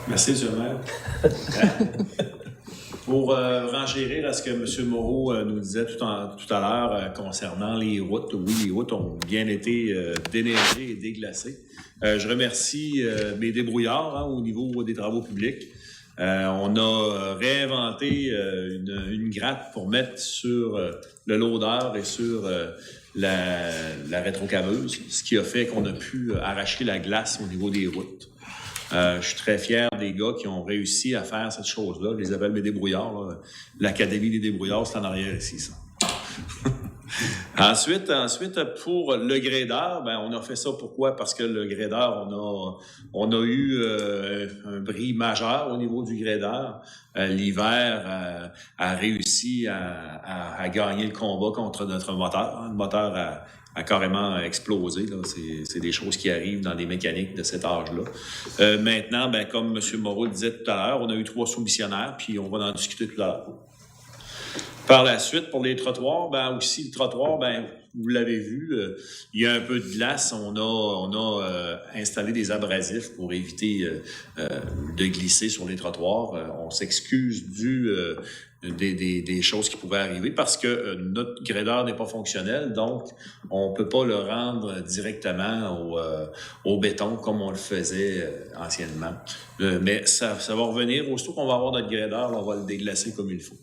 Merci, M. le maire. Pour renchérir à ce que M. Moreau nous disait tout à l'heure concernant les routes, oui, les routes ont bien été déneigées et déglacées. Je remercie mes débrouillards au niveau des travaux publics. On a réinventé une gratte pour mettre sur le loader et sur la rétrocaveuse, ce qui a fait qu'on a pu arracher la glace au niveau des routes. Je suis très fier des gars qui ont réussi à faire cette chose-là. Je les appelle mes débrouillards. Là. L'Académie des débrouillards, c'est en arrière ici, ça. Ensuite, pour le gradeur, ben on a fait ça pourquoi? Parce que le gradeur, on a eu un bris majeur au niveau du gradeur. L'hiver a réussi à gagner le combat contre notre moteur. Le moteur a carrément explosé. Là. C'est des choses qui arrivent dans des mécaniques de cet âge-là. Maintenant, ben comme M. Moreau disait tout à l'heure, on a eu 3 soumissionnaires, puis on va en discuter tout à l'heure. Par la suite, pour les trottoirs, ben aussi le trottoir, ben vous l'avez vu, il y a un peu de glace. On a installé des abrasifs pour éviter de glisser sur les trottoirs. On s'excuse des choses qui pourraient arriver parce que notre gradeur n'est pas fonctionnel, donc on peut pas le rendre directement au béton comme on le faisait anciennement. Mais ça va revenir. Aussitôt qu'on va avoir notre gradeur, on va le déglacer comme il faut.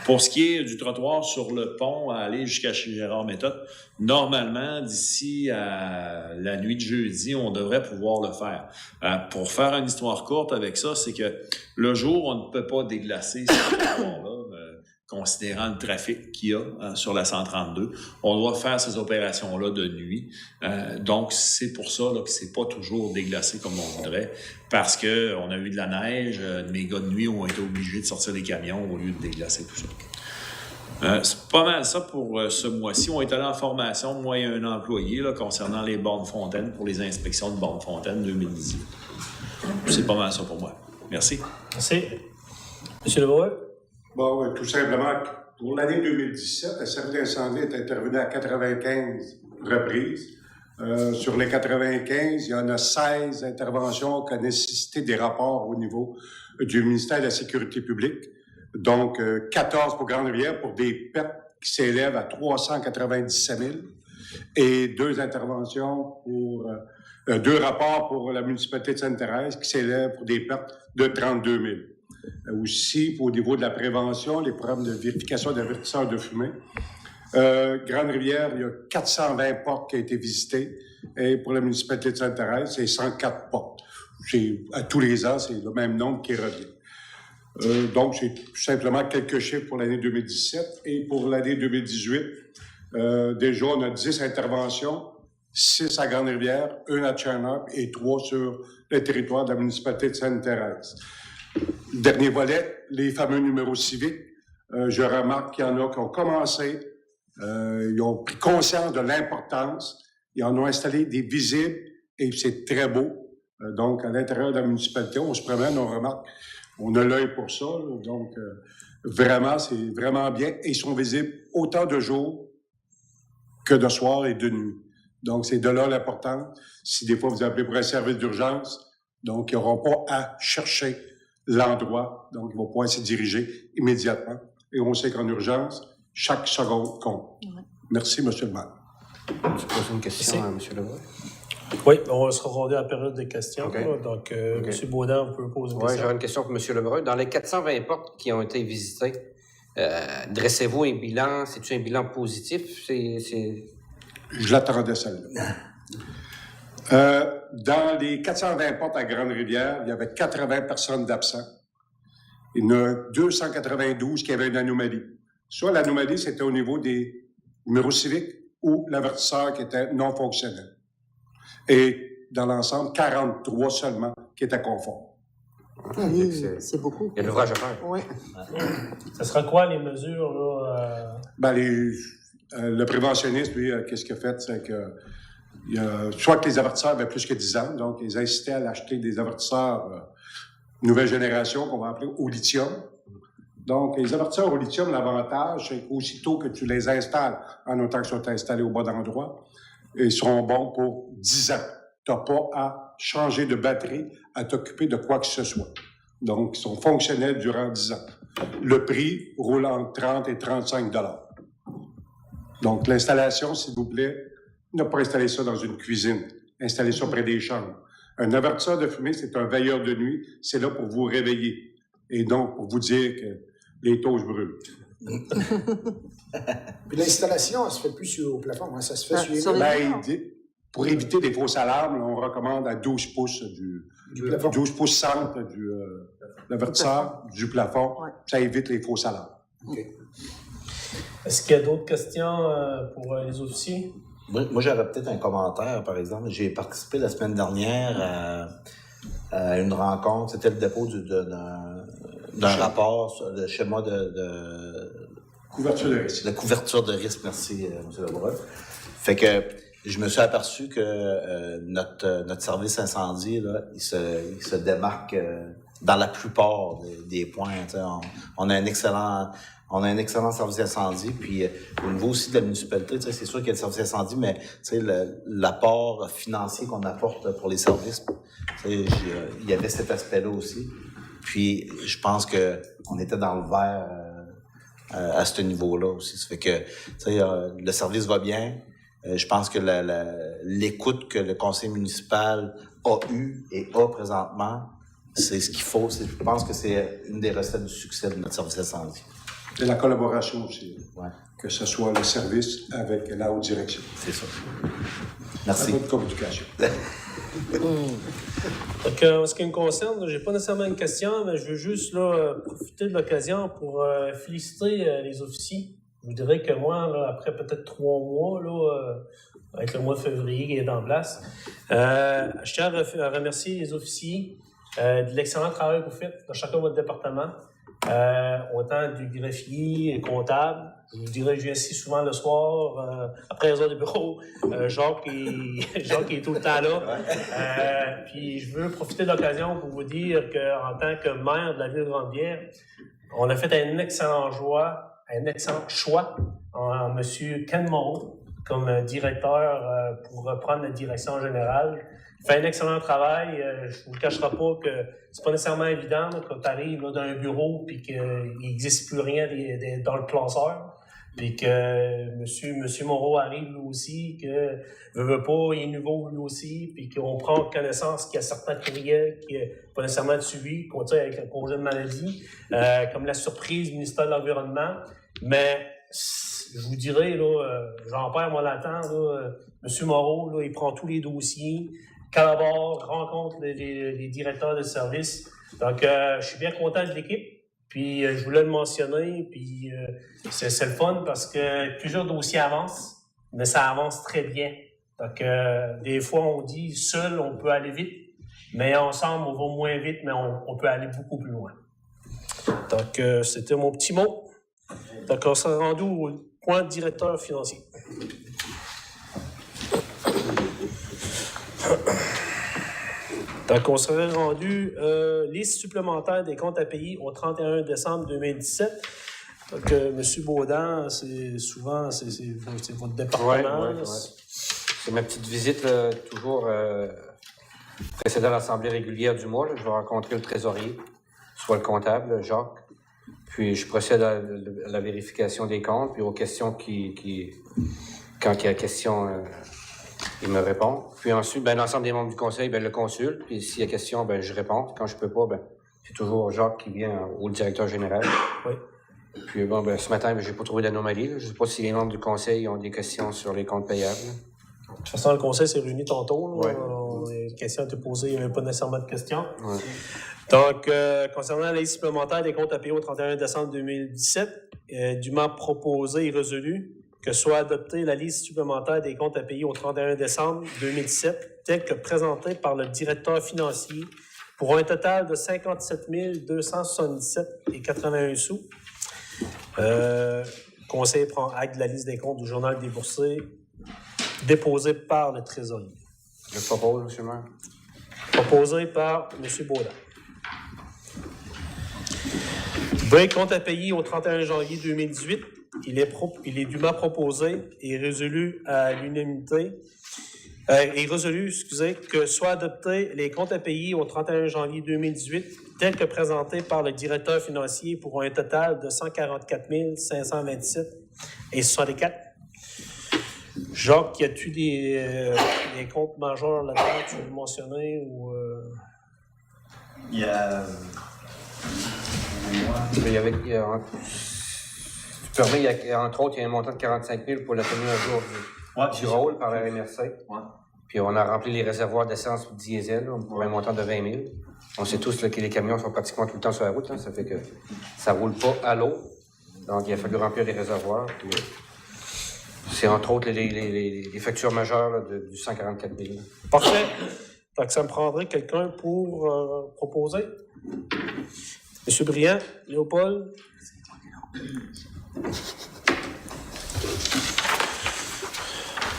Pour ce qui est du trottoir sur le pont à aller jusqu'à chez Gérard Méthode, normalement, d'ici à la nuit de jeudi, on devrait pouvoir le faire. Pour faire une histoire courte avec ça, c'est que le jour, on ne peut pas déglacer ce trottoir-là, considérant le trafic qu'il y a sur la 132. On doit faire ces opérations-là de nuit. Donc, c'est pour ça là, que c'est pas toujours déglacé comme on voudrait, parce que on a eu de la neige. Mes gars de nuit ont été obligés de sortir des camions au lieu de déglacer tout ça. C'est pas mal ça pour ce mois-ci. On est allé en formation, moi et un employé, là, concernant les bornes fontaines pour les inspections de bornes fontaines 2018. C'est pas mal ça pour moi. Merci. Merci. Monsieur Lebreu? Bon, tout simplement, pour l'année 2017, le service d'incendie est intervenu à 95 reprises. Sur les 95, il y en a 16 interventions qui ont nécessité des rapports au niveau du ministère de la Sécurité publique. Donc, 14 pour Grande-Rivière pour des pertes qui s'élèvent à 397 000 et 2 interventions pour 2 rapports pour la municipalité de Sainte-Thérèse qui s'élèvent pour des pertes de 32 000. Aussi, au niveau de la prévention, les programmes de vérification d'avertisseurs de fumée. Grande-Rivière, il y a 420 portes qui ont été visitées. Et pour la municipalité de Sainte-Thérèse, c'est 104 portes. À tous les ans, c'est le même nombre qui revient. Donc, c'est tout simplement quelques chiffres pour l'année 2017. Et pour l'année 2018, déjà, on a 10 interventions, 6 à Grande-Rivière, 1 à Tchernobyl et 3 sur le territoire de la municipalité de Sainte-Thérèse. Dernier volet, les fameux numéros civiques. Je remarque qu'il y en a qui ont commencé, ils ont pris conscience de l'importance, ils en ont installé des visibles et c'est très beau. Donc, à l'intérieur de la municipalité, on se promène, on remarque, on a l'œil pour ça. Là, donc, vraiment, c'est vraiment bien. Et ils sont visibles autant de jour que de soir et de nuit. Donc, c'est de là l'importance. Si des fois vous appelez pour un service d'urgence, donc ils n'auront pas à chercher l'endroit, donc ils vont pouvoir se diriger immédiatement. Et on sait qu'en urgence, chaque seconde compte. Merci, M. le maire. Tu poses une question à M. Lebreu? Oui, on sera rendu à la période des questions. Okay. Là, donc, M. Baudin, vous pouvez poser une question. Oui, j'aurais une question pour M. Lebreu. Dans les 420 portes qui ont été visitées, dressez-vous un bilan? C'est-tu un bilan positif? Je l'attendais, celle-là. Dans les 420 portes à Grande-Rivière, il y avait 80 personnes d'absents. Il y en a 292 qui avaient une anomalie. Soit l'anomalie, c'était au niveau des numéros civiques ou l'avertisseur qui était non fonctionnel. Et dans l'ensemble, 43 seulement qui étaient conformes. C'est beaucoup. Il y a de l'ouvrage à faire. Oui. Ça sera quoi les mesures, là? Le préventionniste, lui, qu'est-ce qu'il a fait? C'est que soit que les avertisseurs avaient plus que 10 ans, donc ils incitaient à l'acheter des avertisseurs nouvelle génération, qu'on va appeler au lithium. Donc, les avertisseurs au lithium, l'avantage, c'est qu'aussitôt que tu les installes, en autant qu'ils sont installés au bon endroit, ils seront bons pour 10 ans. Tu n'as pas à changer de batterie, à t'occuper de quoi que ce soit. Donc, ils sont fonctionnels durant 10 ans. Le prix roule entre 30 et 35 $. Donc, l'installation, s'il vous plaît, ne pas installer ça dans une cuisine. Installez ça près des chambres. Un avertisseur de fumée, c'est un veilleur de nuit. C'est là pour vous réveiller. Et donc, pour vous dire que les toasts brûlent. Puis l'installation, elle se fait plus au plafond, hein, ça se fait sur les Pour éviter des fausses alarmes, là, on recommande à 12 pouces du plafond. 12 pouces centre du l'avertisseur du plafond. Ouais. Ça évite les fausses alarmes. Okay. Est-ce qu'il y a d'autres questions pour les officiers? Moi, j'aurais peut-être un commentaire, par exemple. J'ai participé la semaine dernière à une rencontre. C'était le dépôt d'un rapport de chez moi de couverture de risque. De couverture de risque, merci, M. Lebrun. Fait que je me suis aperçu que notre service incendie, là, il se démarque dans la plupart des points. On a un excellent service incendie, puis au niveau aussi de la municipalité, c'est sûr qu'il y a le service incendie, mais l'apport financier qu'on apporte pour les services, il y avait cet aspect-là aussi. Puis je pense qu'on était dans le vert à ce niveau-là aussi. Ça fait que le service va bien. Je pense que l'écoute que le conseil municipal a eue et a présentement, c'est ce qu'il faut. Je pense que c'est une des recettes du succès de notre service incendie. Et la collaboration aussi. Ouais. Que ce soit le service avec la haute direction. C'est ça. Merci. À votre communication. Donc, en ce qui me concerne, je n'ai pas nécessairement une question, mais je veux juste profiter de l'occasion pour féliciter les officiers. Je vous dirais que moi, là, après peut-être 3 mois, avec le mois de février qui est en place, je tiens à remercier les officiers de l'excellent travail que vous faites dans chacun de votre département. Autant du greffier et comptable. Je vous dirais que je viens ici souvent le soir, après les heures de bureau. Jacques est tout le temps là. Puis je veux profiter de l'occasion pour vous dire qu'en tant que maire de la ville de Grande-Bière, on a fait un excellent choix en M. Ken Moreau comme directeur pour reprendre la direction générale. Il fait un excellent travail. Je ne vous cacherai pas que c'est pas nécessairement évident là, quand tu arrives d'un bureau et qu'il n'existe plus rien dans le classeur. Puis que Monsieur Moreau arrive lui aussi, que veut pas, il est nouveau lui aussi, puis qu'on prend connaissance qu'il y a certains courriels qui n'est pas nécessairement suivi, qu'on tire avec un congé de maladie, comme la surprise du ministère de l'Environnement. Mais je vous dirais, là, j'en perds moi l'attente, M. Moreau, là, il prend tous les dossiers, collabore, rencontre les directeurs de service. Donc, je suis bien content de l'équipe. Puis, je voulais le mentionner. Puis, c'est le fun parce que plusieurs dossiers avancent, mais ça avance très bien. Donc, des fois, on dit seul, on peut aller vite, mais ensemble, on va moins vite, mais on peut aller beaucoup plus loin. Donc, c'était mon petit mot. Donc, on s'est rendu au point de directeur financier. Donc, on serait rendu liste supplémentaire des comptes à payer au 31 décembre 2017. Donc, M. Baudin, c'est votre département. Ouais. C'est ma petite visite, là, toujours précédant l'assemblée régulière du mois. Là, je vais rencontrer le trésorier, soit le comptable, Jacques. Puis, je procède à la vérification des comptes, puis aux questions quand il y a question... il me répond. Puis ensuite, l'ensemble des membres du conseil, le consulte. Puis s'il y a question, je réponds. Quand je peux pas, c'est toujours Jacques qui vient ou le directeur général. Oui. Puis ce matin, j'ai pas trouvé d'anomalie. Je sais pas si les membres du conseil ont des questions sur les comptes payables. De toute façon, le conseil s'est réuni tantôt. Ouais. Les questions étaient posées, il n'y avait pas nécessairement de questions. Ouais. Donc, concernant la liste supplémentaire des comptes à payer au 31 décembre 2017, dûment proposé et résolu, que soit adoptée la liste supplémentaire des comptes à payer au 31 décembre 2017, telle que présentée par le directeur financier, pour un total de 57 277,81 sous. Le conseil prend acte de la liste des comptes du journal des boursiers déposée par le trésorier. Je propose, M. le maire. Proposé par M. Baudin. Break compte à payer au 31 janvier 2018. Il est dûment proposé et résolu à l'unanimité est résolu, excusez, que soient adoptés les comptes à payer au 31 janvier 2018 tels que présentés par le directeur financier pour un total de 144 527 et 64. Jacques, y a-tu des comptes majeurs là-dedans que tu veux mentionner ou... Il y a... Entre autres, il y a un montant de 45 000 pour la tenue à jour du rôle par la MRC. Ouais. Puis on a rempli les réservoirs d'essence diesel pour un montant de 20 000. On sait tous là, que les camions sont pratiquement tout le temps sur la route. Là. Ça fait que ça roule pas à l'eau. Donc, il a fallu remplir les réservoirs. Puis, c'est entre autres les factures majeures là, du 144 000. Parfait. Donc, ça me prendrait quelqu'un pour proposer. Monsieur Briand, Léopold.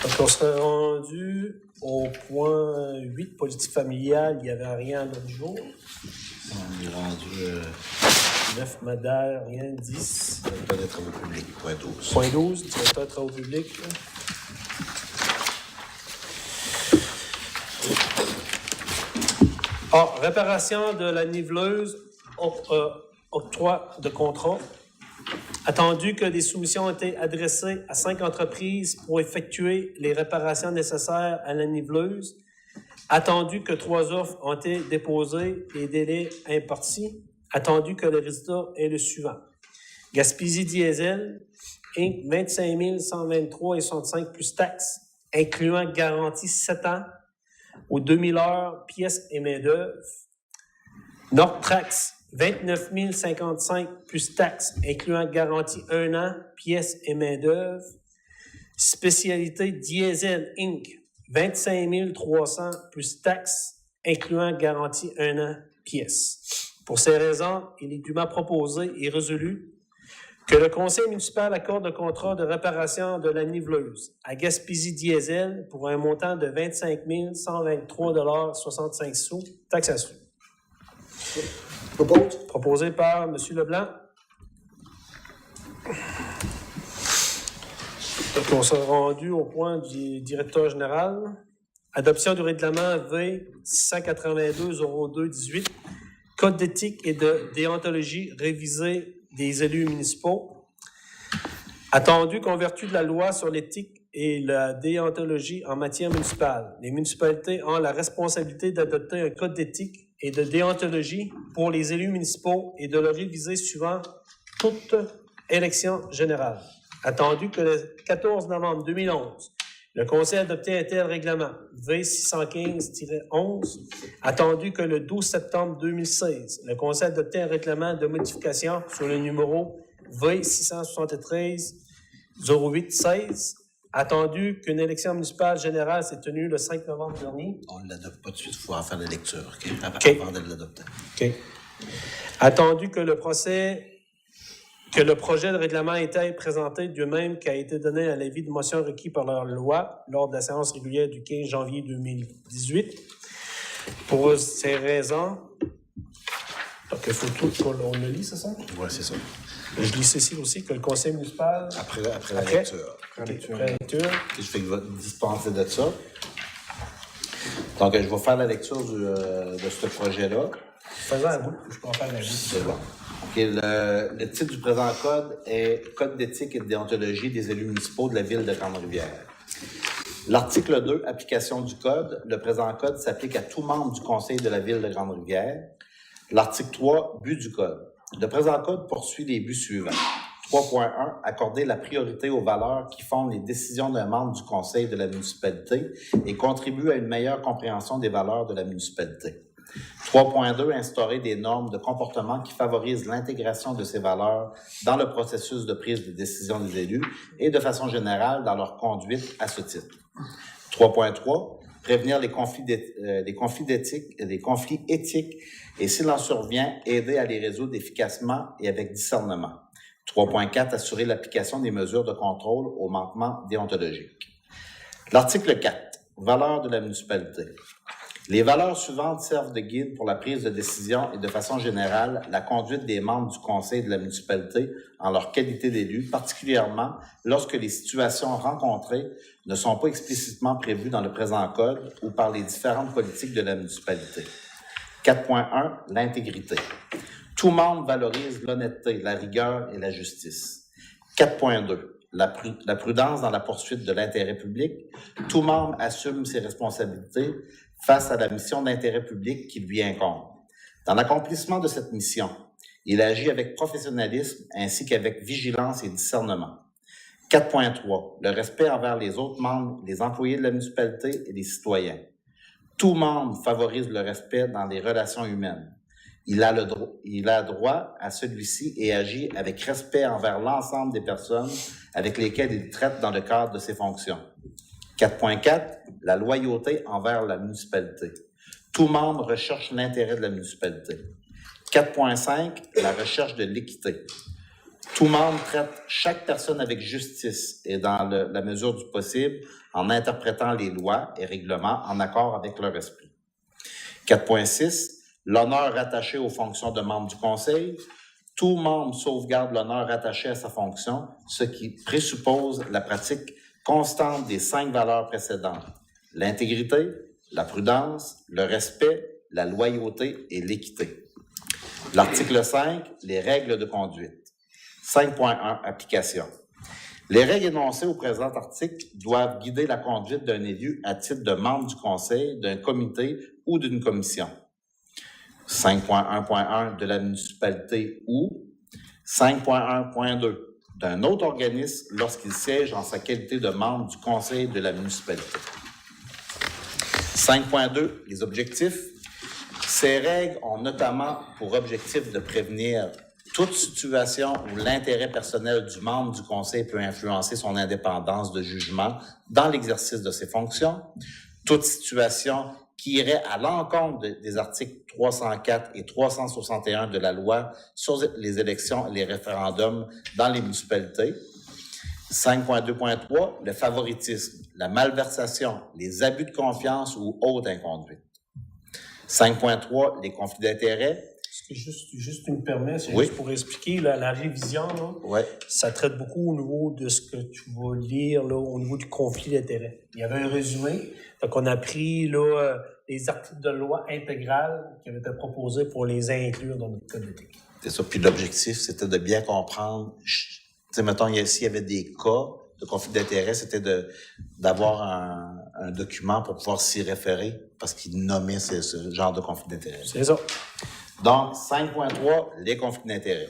Donc, on serait rendu au point 8, politique familiale. Il n'y avait rien l'autre jour. On est rendu... 9, Madère, rien. 10. Directeur des travaux publics, point 12. Point 12, directeur des travaux publics. Réparation de la niveleuse, octroi de contrat. Attendu que des soumissions ont été adressées à 5 entreprises pour effectuer les réparations nécessaires à la niveleuse. Attendu que 3 offres ont été déposées et délais impartis. Attendu que le résultat est le suivant. Gaspésie Diesel, Inc., 25 123,65 plus taxes, incluant garantie 7 ans aux 2000 heures, pièces et main-d'œuvre. Nordtrax, 29 055 plus taxes, incluant garantie 1 an, pièces et main-d'œuvre. Spécialité Diesel, Inc., 25 300 plus taxes, incluant garantie 1 an, pièces. Pour ces raisons, il est dûment proposé et résolu que le conseil municipal accorde le contrat de réparation de la niveleuse à Gaspésie Diesel pour un montant de 25 123,65 $, taxe à sous. Propose. Proposé par M. Leblanc. Donc, on s'est rendu au point du directeur général. Adoption du règlement V682-02-18, Code d'éthique et de déontologie révisé des élus municipaux. Attendu qu'en vertu de la loi sur l'éthique et la déontologie en matière municipale, les municipalités ont la responsabilité d'adopter un code d'éthique et de déontologie pour les élus municipaux et de le réviser suivant toute élection générale. Attendu que le 14 novembre 2011, le Conseil a adopté un tel règlement, V615-11, attendu que le 12 septembre 2016, le Conseil a adopté un règlement de modification sur le numéro V673-08-16, attendu qu'une élection municipale générale s'est tenue le 5 novembre dernier. On ne l'adopte pas tout de suite, il faut en faire la lecture, OK? Avant de l'adopter. OK. Attendu que le projet de règlement était présenté du même qu'a été donné à l'avis de motion requis par la loi lors de la séance régulière du 15 janvier 2018. Pour ces raisons, donc il faut tout qu'on le lit, c'est ça? Oui, c'est ça. Je lis ceci aussi, que le conseil municipal... Après la lecture. Après la lecture. Je fais dispenser de ça. Donc, je vais faire la lecture de ce projet-là. Faisons un bout, je peux en faire un bout. C'est bon. Okay, le titre du présent code est « Code d'éthique et de déontologie des élus municipaux de la Ville de Grande-Rivière ». L'article 2, application du code. Le présent code s'applique à tout membre du conseil de la Ville de Grande-Rivière. L'article 3, but du code. Le présent code poursuit les buts suivants. 3.1. Accorder la priorité aux valeurs qui fondent les décisions d'un membre du conseil de la municipalité et contribuent à une meilleure compréhension des valeurs de la municipalité. 3.2. Instaurer des normes de comportement qui favorisent l'intégration de ces valeurs dans le processus de prise de décision des élus et de façon générale dans leur conduite à ce titre. 3.3. Prévenir les conflits éthiques et, s'il en survient, aider à les résoudre efficacement et avec discernement. 3.4. Assurer l'application des mesures de contrôle aux manquements déontologiques. L'article 4. Valeurs de la municipalité. Les valeurs suivantes servent de guide pour la prise de décision et de façon générale, la conduite des membres du conseil de la municipalité en leur qualité d'élus, particulièrement lorsque les situations rencontrées ne sont pas explicitement prévues dans le présent code ou par les différentes politiques de la municipalité. 4.1. L'intégrité. Tout membre valorise l'honnêteté, la rigueur et la justice. 4.2. La prudence dans la poursuite de l'intérêt public. Tout membre assume ses responsabilités face à la mission d'intérêt public qui lui incombe. Dans l'accomplissement de cette mission, il agit avec professionnalisme ainsi qu'avec vigilance et discernement. 4.3. Le respect envers les autres membres, les employés de la municipalité et les citoyens. Tout membre favorise le respect dans les relations humaines. Il a droit à celui-ci et agit avec respect envers l'ensemble des personnes avec lesquelles il traite dans le cadre de ses fonctions. 4.4. La loyauté envers la municipalité. Tout membre recherche l'intérêt de la municipalité. 4.5. La recherche de l'équité. Tout membre traite chaque personne avec justice et dans la mesure du possible en interprétant les lois et règlements en accord avec leur esprit. 4.6. L'honneur rattaché aux fonctions de membre du conseil. Tout membre sauvegarde l'honneur rattaché à sa fonction, ce qui présuppose la pratique constante des 5 valeurs précédentes. L'intégrité, la prudence, le respect, la loyauté et l'équité. L'article 5, les règles de conduite. 5.1, application. Les règles énoncées au présent article doivent guider la conduite d'un élu à titre de membre du conseil, d'un comité ou d'une commission. 5.1.1 de la municipalité ou 5.1.2 d'un autre organisme lorsqu'il siège en sa qualité de membre du conseil de la municipalité. 5.2 les objectifs. Ces règles ont notamment pour objectif de prévenir toute situation où l'intérêt personnel du membre du conseil peut influencer son indépendance de jugement dans l'exercice de ses fonctions, toute situation qui irait à l'encontre des articles 304 et 361 de la loi sur les élections et les référendums dans les municipalités. 5.2.3, le favoritisme, la malversation, les abus de confiance ou autre inconduite. 5.3, les conflits d'intérêts. Juste tu me permets, c'est Oui. juste pour expliquer la révision, là, Ouais. ça traite beaucoup au niveau de ce que tu vas lire là, au niveau du conflit d'intérêts. Il y avait un résumé, donc on a pris là, les articles de loi intégrales qui avaient été proposés pour les inclure dans notre code d'éthique. C'est ça. Puis l'objectif, c'était de bien comprendre. Tu sais, mettons, s'il y avait des cas de conflit d'intérêts, c'était d'avoir un document pour pouvoir s'y référer parce qu'il nommait ce genre de conflit d'intérêts. C'est ça. Donc, 5.3, les conflits d'intérêts.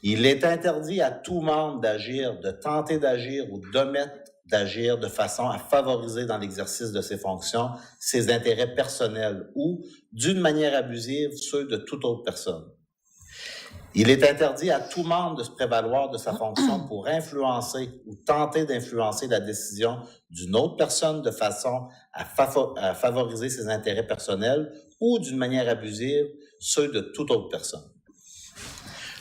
Il est interdit à tout membre d'agir, de tenter d'agir ou d'omettre d'agir de façon à favoriser dans l'exercice de ses fonctions ses intérêts personnels ou, d'une manière abusive, ceux de toute autre personne. Il est interdit à tout membre de se prévaloir de sa fonction pour influencer ou tenter d'influencer la décision d'une autre personne de façon à favoriser ses intérêts personnels ou, d'une manière abusive, ceux de toute autre personne.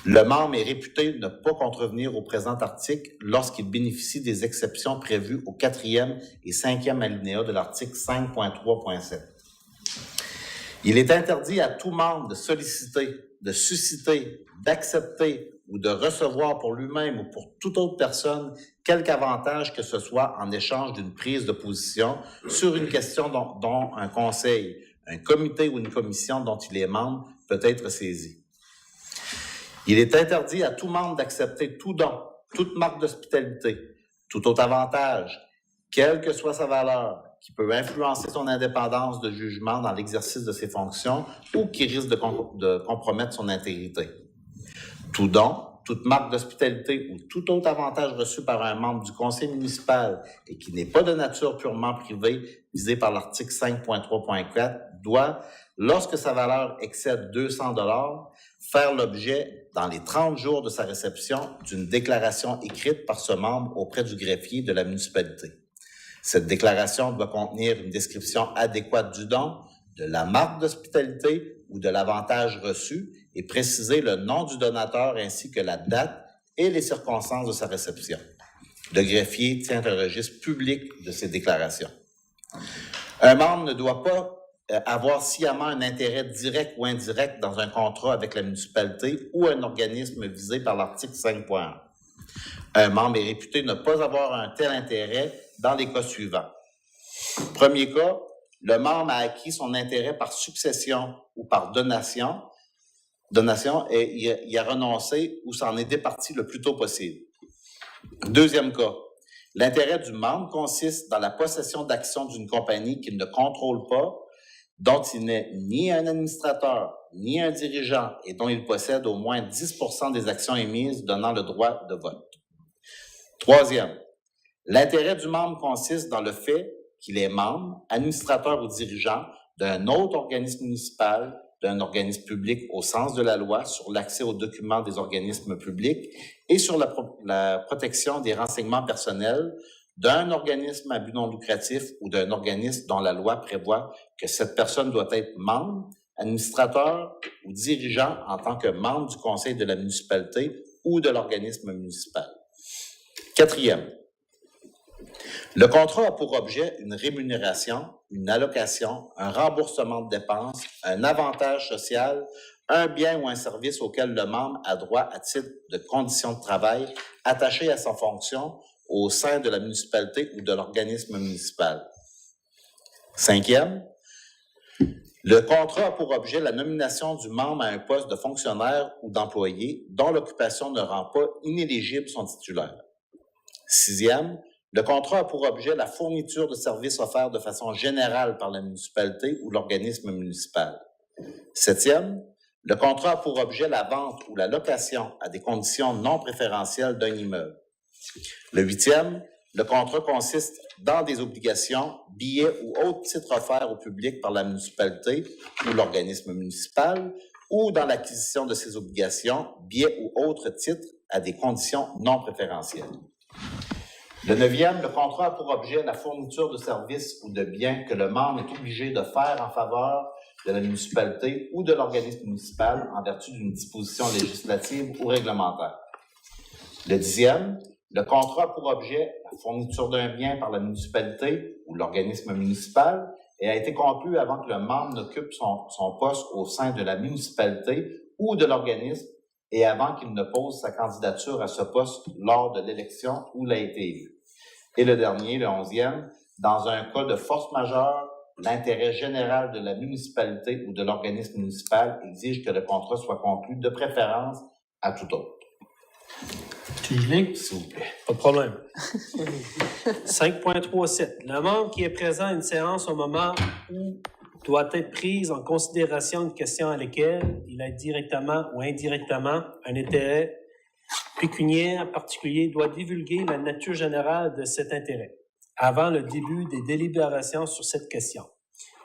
Le membre est réputé ne pas contrevenir au présent article lorsqu'il bénéficie des exceptions prévues au 4e et 5e alinéa de l'article 5.3.7. Il est interdit à tout membre de solliciter, de susciter, d'accepter ou de recevoir pour lui-même ou pour toute autre personne quelque avantage que ce soit en échange d'une prise de position sur une question dont un conseil, un comité ou une commission dont il est membre peut être saisi. Il est interdit à tout membre d'accepter tout don, toute marque d'hospitalité, tout autre avantage, quelle que soit sa valeur, qui peut influencer son indépendance de jugement dans l'exercice de ses fonctions ou qui risque de compromettre son intégrité. Tout don, toute marque d'hospitalité ou tout autre avantage reçu par un membre du conseil municipal et qui n'est pas de nature purement privée visé par l'article 5.3.4 doit, lorsque sa valeur excède 200 $, faire l'objet, dans les 30 jours de sa réception, d'une déclaration écrite par ce membre auprès du greffier de la municipalité. Cette déclaration doit contenir une description adéquate du don, de la marque d'hospitalité ou de l'avantage reçu et préciser le nom du donateur ainsi que la date et les circonstances de sa réception. Le greffier tient un registre public de ces déclarations. Un membre ne doit pas avoir sciemment un intérêt direct ou indirect dans un contrat avec la municipalité ou un organisme visé par l'article 5.1. Un membre est réputé ne pas avoir un tel intérêt dans les cas suivants. Premier cas, le membre a acquis son intérêt par succession ou par donation et y a renoncé ou s'en est départi le plus tôt possible. Deuxième cas, l'intérêt du membre consiste dans la possession d'actions d'une compagnie qu'il ne contrôle pas, dont il n'est ni un administrateur, ni un dirigeant et dont il possède au moins 10% des actions émises donnant le droit de vote. Troisième, l'intérêt du membre consiste dans le fait qu'il est membre, administrateur ou dirigeant d'un autre organisme municipal, d'un organisme public au sens de la loi sur l'accès aux documents des organismes publics et sur la protection des renseignements personnels d'un organisme à but non lucratif ou d'un organisme dont la loi prévoit que cette personne doit être membre, administrateur ou dirigeant en tant que membre du conseil de la municipalité ou de l'organisme municipal. Quatrième, le contrat a pour objet une rémunération, une allocation, un remboursement de dépenses, un avantage social, un bien ou un service auquel le membre a droit à titre de conditions de travail attachées à sa fonction au sein de la municipalité ou de l'organisme municipal. Cinquième, le contrat a pour objet la nomination du membre à un poste de fonctionnaire ou d'employé dont l'occupation ne rend pas inéligible son titulaire. Sixième, le contrat a pour objet la fourniture de services offerts de façon générale par la municipalité ou l'organisme municipal. Septième, le contrat a pour objet la vente ou la location à des conditions non préférentielles d'un immeuble. Le huitième, le contrat consiste dans des obligations, billets ou autres titres offerts au public par la municipalité ou l'organisme municipal ou dans l'acquisition de ces obligations, billets ou autres titres à des conditions non préférentielles. Le neuvième, le contrat a pour objet la fourniture de services ou de biens que le membre est obligé de faire en faveur de la municipalité ou de l'organisme municipal en vertu d'une disposition législative ou réglementaire. Le dixième, le contrat a pour objet la fourniture d'un bien par la municipalité ou l'organisme municipal et a été conclu avant que le membre n'occupe son poste au sein de la municipalité ou de l'organisme et avant qu'il ne pose sa candidature à ce poste lors de l'élection où il a été élu. Et le dernier, le 11e, dans un cas de force majeure, l'intérêt général de la municipalité ou de l'organisme municipal exige que le contrat soit conclu de préférence à tout autre. Tu y viens? S'il vous plaît. Pas de problème. 5.37. Le membre qui est présent à une séance au moment où doit être prise en considération une question à laquelle il a directement ou indirectement un intérêt pécuniaire particulier doit divulguer la nature générale de cet intérêt avant le début des délibérations sur cette question.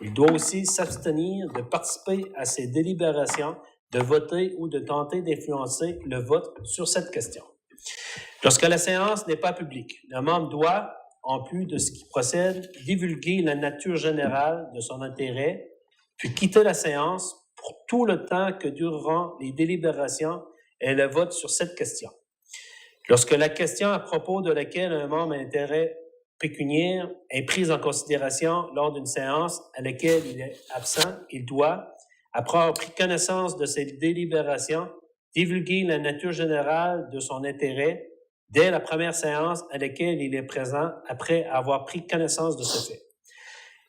Il doit aussi s'abstenir de participer à ces délibérations, de voter ou de tenter d'influencer le vote sur cette question. Lorsque la séance n'est pas publique, le membre doit, en plus de ce qui procède, divulguer la nature générale de son intérêt, puis quitter la séance pour tout le temps que dureront les délibérations et le vote sur cette question. Lorsque la question à propos de laquelle un membre a intérêt pécuniaire est prise en considération lors d'une séance à laquelle il est absent, il doit, après avoir pris connaissance de ces délibérations, divulguer la nature générale de son intérêt dès la première séance à laquelle il est présent après avoir pris connaissance de ce fait.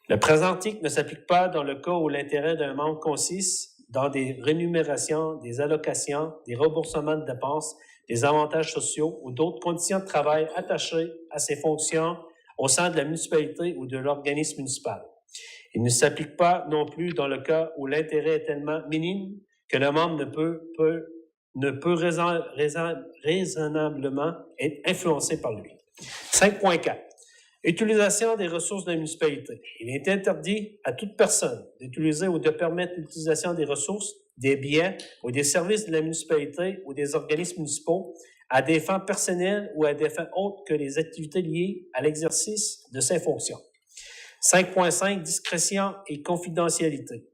Le présent article ne s'applique pas dans le cas où l'intérêt d'un membre consiste dans des rémunérations, des allocations, des remboursements de dépenses, des avantages sociaux ou d'autres conditions de travail attachées à ses fonctions au sein de la municipalité ou de l'organisme municipal. Il ne s'applique pas non plus dans le cas où l'intérêt est tellement minime que le membre ne peut raisonnablement être influencé par lui. 5.4. Utilisation des ressources de la municipalité. Il est interdit à toute personne d'utiliser ou de permettre l'utilisation des ressources, des biens ou des services de la municipalité ou des organismes municipaux à des fins personnelles ou à des fins autres que les activités liées à l'exercice de ses fonctions. 5.5. Discrétion et confidentialité.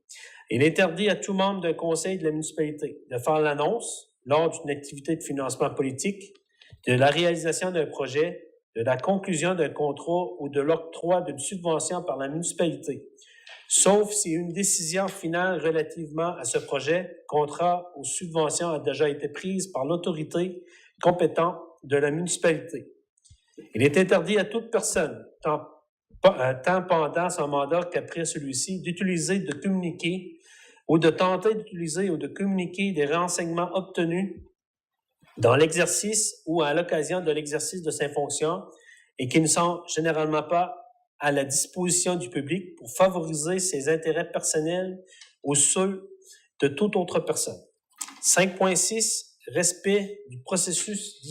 Il est interdit à tout membre d'un conseil de la municipalité de faire l'annonce, lors d'une activité de financement politique, de la réalisation d'un projet, de la conclusion d'un contrat ou de l'octroi d'une subvention par la municipalité, sauf si une décision finale relativement à ce projet, contrat ou subvention a déjà été prise par l'autorité compétente de la municipalité. Il est interdit à toute personne, tant pendant son mandat qu'après celui-ci, d'utiliser, de communiquer ou de tenter d'utiliser ou de communiquer des renseignements obtenus dans l'exercice ou à l'occasion de l'exercice de ses fonctions et qui ne sont généralement pas à la disposition du public pour favoriser ses intérêts personnels ou ceux de toute autre personne. 5.6. Respect du processus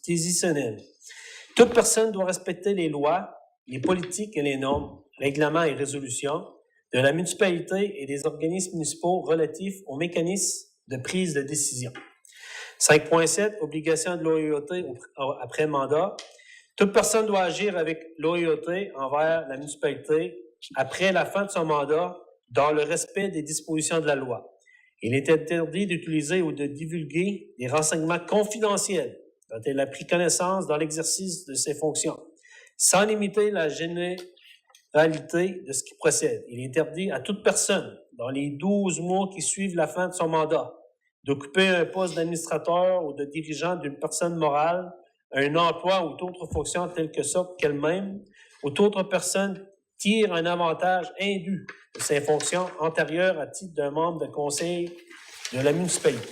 décisionnel. Toute personne doit respecter les lois, les politiques et les normes, règlements et résolutions de la municipalité et des organismes municipaux relatifs aux mécanismes de prise de décision. 5.7. Obligation de l'OIOT après mandat. Toute personne doit agir avec l'OIOT envers la municipalité après la fin de son mandat dans le respect des dispositions de la loi. Il est interdit d'utiliser ou de divulguer des renseignements confidentiels dont elle a pris connaissance dans l'exercice de ses fonctions, sans limiter la généralité de ce qui procède. Il est interdit à toute personne, dans les 12 mois qui suivent la fin de son mandat, d'occuper un poste d'administrateur ou de dirigeant d'une personne morale, un emploi ou toute autre fonction telle que sorte qu'elle-même, ou toute autre personne tire un avantage indu de ses fonctions antérieures à titre d'un membre de conseil de la municipalité.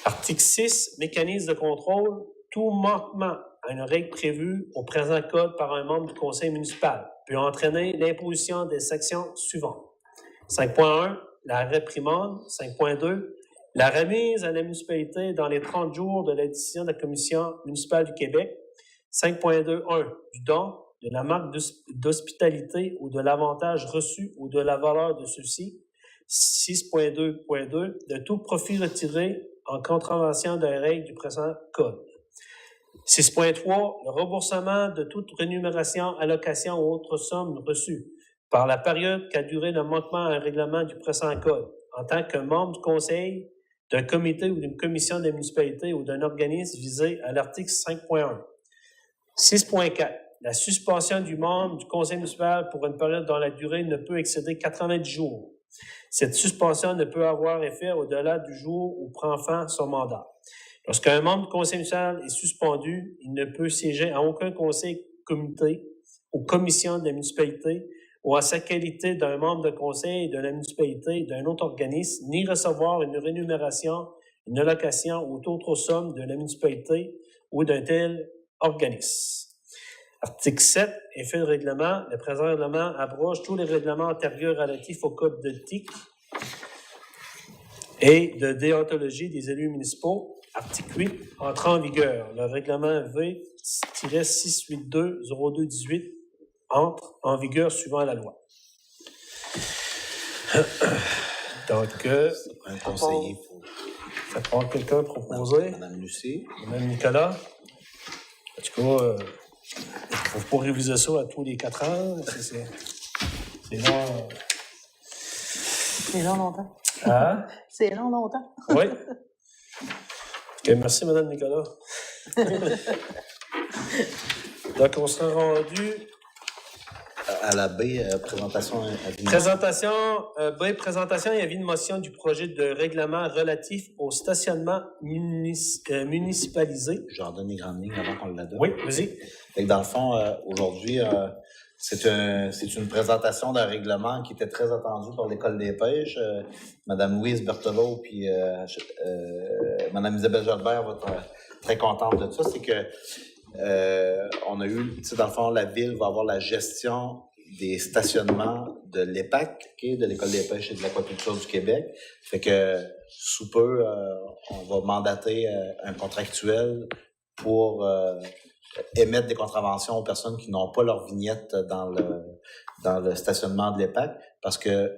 Article 6. Mécanisme de contrôle. Tout manquement à une règle prévue au présent code par un membre du conseil municipal peut entraîner l'imposition des sections suivantes. 5.1. La réprimande. 5.2. La remise à la municipalité dans les 30 jours de la décision de la Commission municipale du Québec. 5.2.1. Du don, de la marque d'hospitalité ou de l'avantage reçu ou de la valeur de ceux-ci. 6.2.2. De tout profit retiré en contravention des règles du présent code. 6.3. Le remboursement de toute rémunération, allocation ou autre somme reçue par la période qu'a duré le manquement à un règlement du présent code en tant que membre du conseil, d'un comité ou d'une commission de municipalité ou d'un organisme visé à l'article 5.1. 6.4. La suspension du membre du conseil municipal pour une période dont la durée ne peut excéder 90 jours. Cette suspension ne peut avoir effet au-delà du jour où prend fin son mandat. Lorsqu'un membre du conseil municipal est suspendu, il ne peut siéger à aucun conseil, comité ou commission de la municipalité ou en sa qualité d'un membre de conseil de la municipalité d'un autre organisme, ni recevoir une rémunération, une allocation ou toute autre somme de la municipalité ou d'un tel organisme. Article 7. Effet de règlement. Le présent règlement abroge tous les règlements antérieurs relatifs au code d'éthique et de déontologie des élus municipaux. Article 8. Entrant en vigueur. Le règlement V-682-02-18 entre en vigueur suivant la loi. Donc, Un conseiller, ça prend quelqu'un proposer. Madame Lucie. Madame Nicolas. En tout cas, il ne faut pas réviser ça à tous les 4 ans. C'est long. C'est long longtemps. Ah? C'est long longtemps. Oui. OK, merci, Madame Nicolas. Donc, on sera rendu... À la B, présentation avis. Présentation et avis de motion du projet de règlement relatif au stationnement municipalisé. Je leur donne les grandes lignes avant qu'on la donne. Oui, vas-y. Fait que dans le fond, aujourd'hui, c'est une présentation d'un règlement qui était très attendu par l'École des pêches. Madame Louise Berthelot puis Madame Isabelle Jalbert vont être très contentes de ça. C'est que on a eu, tu sais, dans le fond, la ville va avoir la gestion des stationnements de l'EPAC, okay, de l'École des pêches et de l'aquaculture du Québec. Fait que sous peu, on va mandater un contractuel pour émettre des contraventions aux personnes qui n'ont pas leur vignette dans le stationnement de l'EPAC, parce que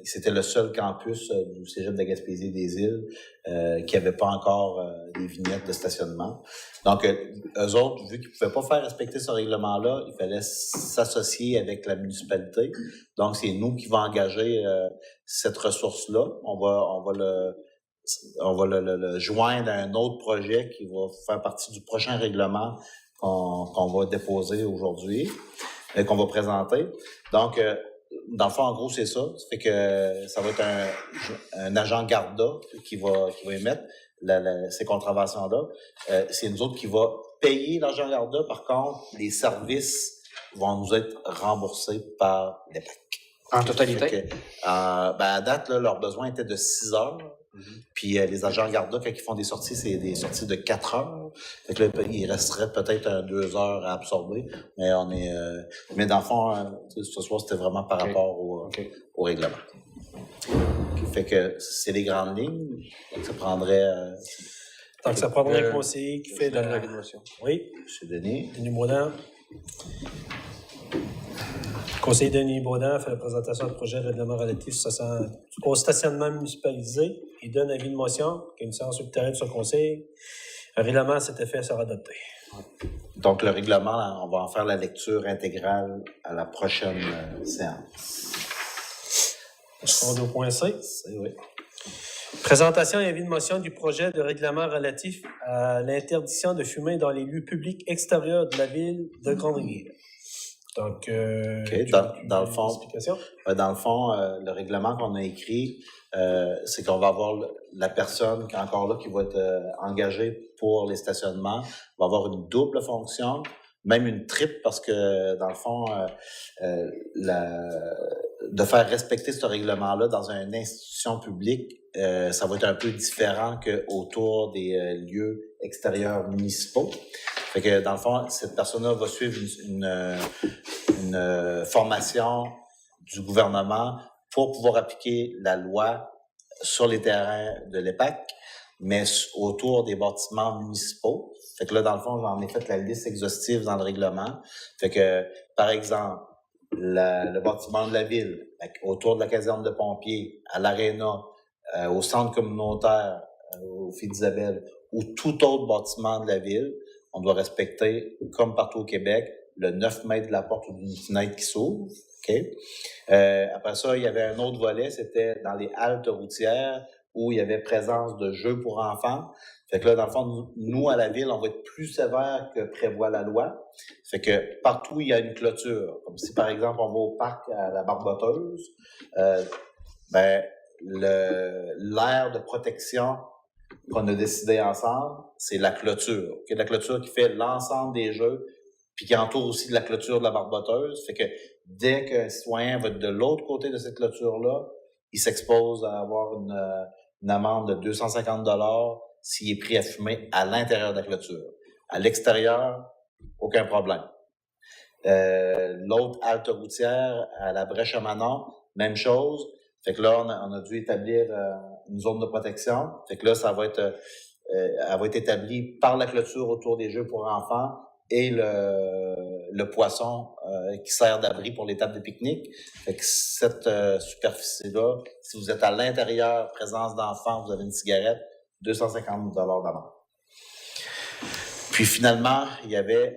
c'était le seul campus du Cégep de la Gaspésie des Îles qui n'avait pas encore des vignettes de stationnement. Donc, eux autres, vu qu'ils ne pouvaient pas faire respecter ce règlement-là, il fallait s'associer avec la municipalité. Donc, c'est nous qui va engager cette ressource-là. On va le joindre à un autre projet qui va faire partie du prochain règlement qu'on va déposer aujourd'hui et qu'on va présenter. Donc, dans le fond, en gros, c'est ça. Ça fait que ça va être un agent Garda qui va émettre ces contraventions-là. C'est nous autres qui va payer l'agent Garda. Par contre, les services vont nous être remboursés par l'EPAC. En totalité? Que, à date, là, leur besoin était de 6 heures. Puis les agents Garda, quand ils font des sorties, c'est des sorties de 4 heures. Fait que là, il resterait peut-être 2 heures à absorber. Mais mais dans le fond, ce soir, c'était vraiment par rapport au règlement. Fait que c'est les grandes lignes. Donc, ça prendrait... Donc, ça prendrait un conseiller qui fait de la motion. Oui. M. Denis. Denis Baudin. Le conseiller Denis Baudin fait la présentation du projet de règlement relatif au stationnement municipalisé. Il donne avis de motion, qu'il y a une séance ultérieure de ce conseil. Un règlement à cet effet sera adopté. Donc, le règlement, on va en faire la lecture intégrale à la prochaine séance. On est au point C. Oui. Présentation et avis de motion du projet de règlement relatif à l'interdiction de fumer dans les lieux publics extérieurs de la ville de Grande-Rivière. Donc, dans le fond, le règlement qu'on a écrit, c'est qu'on va avoir la personne qui est encore là, qui va être engagée pour les stationnements, va avoir une double fonction, même une triple, parce que dans le fond, de faire respecter ce règlement-là dans une institution publique, ça va être un peu différent qu'autour des lieux extérieurs municipaux. Fait que dans le fond, cette personne-là va suivre une formation du gouvernement pour pouvoir appliquer la loi sur les terrains de l'EPAC, mais autour des bâtiments municipaux. Fait que là, dans le fond, j'en ai fait la liste exhaustive dans le règlement. Fait que, par exemple, le bâtiment de la ville, autour de la caserne de pompiers, à l'aréna, au centre communautaire, au Filles d'Isabelle, ou tout autre bâtiment de la ville, on doit respecter, comme partout au Québec, le 9 mètres de la porte ou d'une fenêtre qui s'ouvre. Okay? Après ça, il y avait un autre volet, c'était dans les haltes routières où il y avait présence de jeux pour enfants. Fait que là, dans le fond, nous, à la ville, on va être plus sévère que prévoit la loi. Fait que partout, il y a une clôture. Comme si, par exemple, on va au parc à la Barboteuse, l'aire de protection qu'on a décidé ensemble, c'est la clôture. Okay? La clôture qui fait l'ensemble des jeux, puis qui entoure aussi de la clôture de la Barboteuse. Fait que dès qu'un citoyen va de l'autre côté de cette clôture-là, il s'expose à avoir une amende de 250 $ s'il est pris à fumer à l'intérieur de la clôture. À l'extérieur, aucun problème. L'autre halte routière, à la Brèche-à-Manon, même chose. Fait que là, on a dû établir une zone de protection. Fait que là, elle va être établie par la clôture autour des jeux pour enfants et le poisson qui sert d'abri pour les tables de pique-nique. Fait que cette superficie-là, si vous êtes à l'intérieur, présence d'enfants, vous avez une cigarette, 250 $ d'amende. Puis finalement, il y avait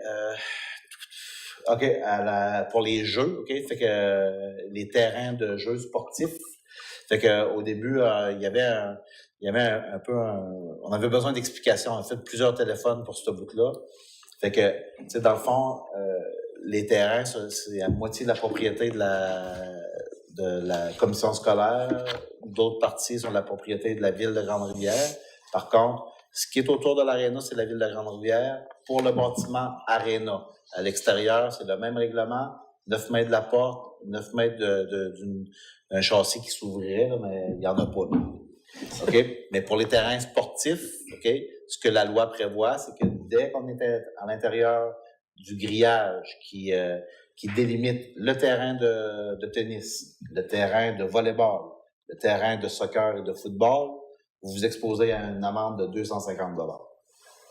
pour les jeux, fait que les terrains de jeux sportifs. Fait que au début, il y avait un peu on avait besoin d'explications. On a fait plusieurs téléphones pour ce bout-là. Fait que, tu sais, dans le fond, les terrains, c'est à moitié de la propriété de la commission scolaire. D'autres parties sont la propriété de la ville de Grande-Rivière. Par contre, ce qui est autour de l'aréna, c'est la ville de Grande-Rivière. Pour le bâtiment aréna, à l'extérieur, c'est le même règlement. 9 mètres de la porte, 9 mètres d'un châssis qui s'ouvrirait, là, mais il n'y en a pas. Là. OK? Mais pour les terrains sportifs, OK, ce que la loi prévoit, c'est que dès qu'on était à l'intérieur du grillage qui délimite le terrain de tennis, le terrain de volley-ball, le terrain de soccer et de football, vous vous exposez à une amende de 250 $. OK?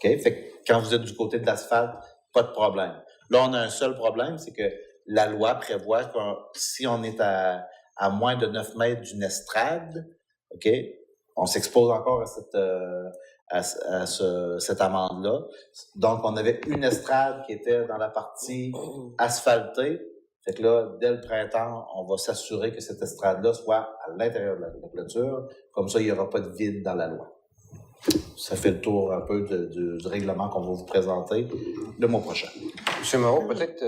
Fait que quand vous êtes du côté de l'asphalte, pas de problème. Là, on a un seul problème, c'est que la loi prévoit que si on est à moins de 9 mètres d'une estrade, OK, on s'expose encore à cette amende-là. Donc, on avait une estrade qui était dans la partie asphaltée. Fait que là, dès le printemps, on va s'assurer que cette estrade-là soit à l'intérieur de la clôture. Comme ça, il n'y aura pas de vide dans la loi. Ça fait le tour un peu du règlement qu'on va vous présenter le mois prochain. M. Moreau, peut-être,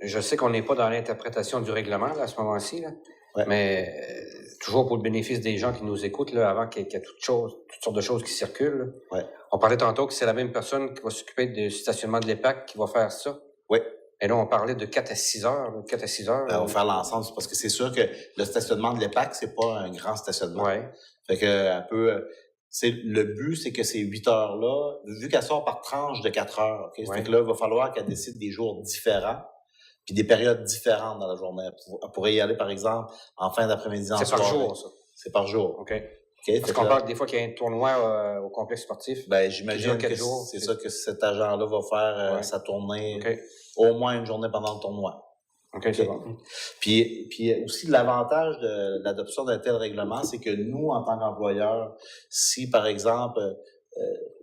je sais qu'on n'est pas dans l'interprétation du règlement là, à ce moment-ci, là, Ouais. mais toujours pour le bénéfice des gens qui nous écoutent, là, avant qu'il y ait toutes sortes de choses qui circulent. Là. Ouais. On parlait tantôt que c'est la même personne qui va s'occuper du stationnement de l'EPAC qui va faire ça. Oui. Et là, on parlait de 4 à 6 heures. Là, 4 à 6 heures. On va faire l'ensemble, parce que c'est sûr que le stationnement de l'EPAC, c'est pas un grand stationnement. Ouais. Fait que, elle peut, le but, c'est que ces 8 heures-là, vu qu'elle sort par tranche de 4 heures, okay? Ouais. Fait que là, il va falloir qu'elle décide des jours différents, puis des périodes différentes dans la journée. Elle pourrait y aller, par exemple, en fin d'après-midi, en C'est par soirée. jour, ça. C'est par jour. OK. Okay? Parce Fait qu'on que là, parle des fois qu'il y a un tournoi au complexe sportif. ben, j'imagine dure 4 que jours, c'est c'est- ça que cet agent-là va faire Ouais. sa tournée, OK. au moins une journée pendant le tournoi. OK, c'est bon. Puis aussi, l'avantage de l'adoption d'un tel règlement, c'est que nous, en tant qu'employeurs, si, par exemple,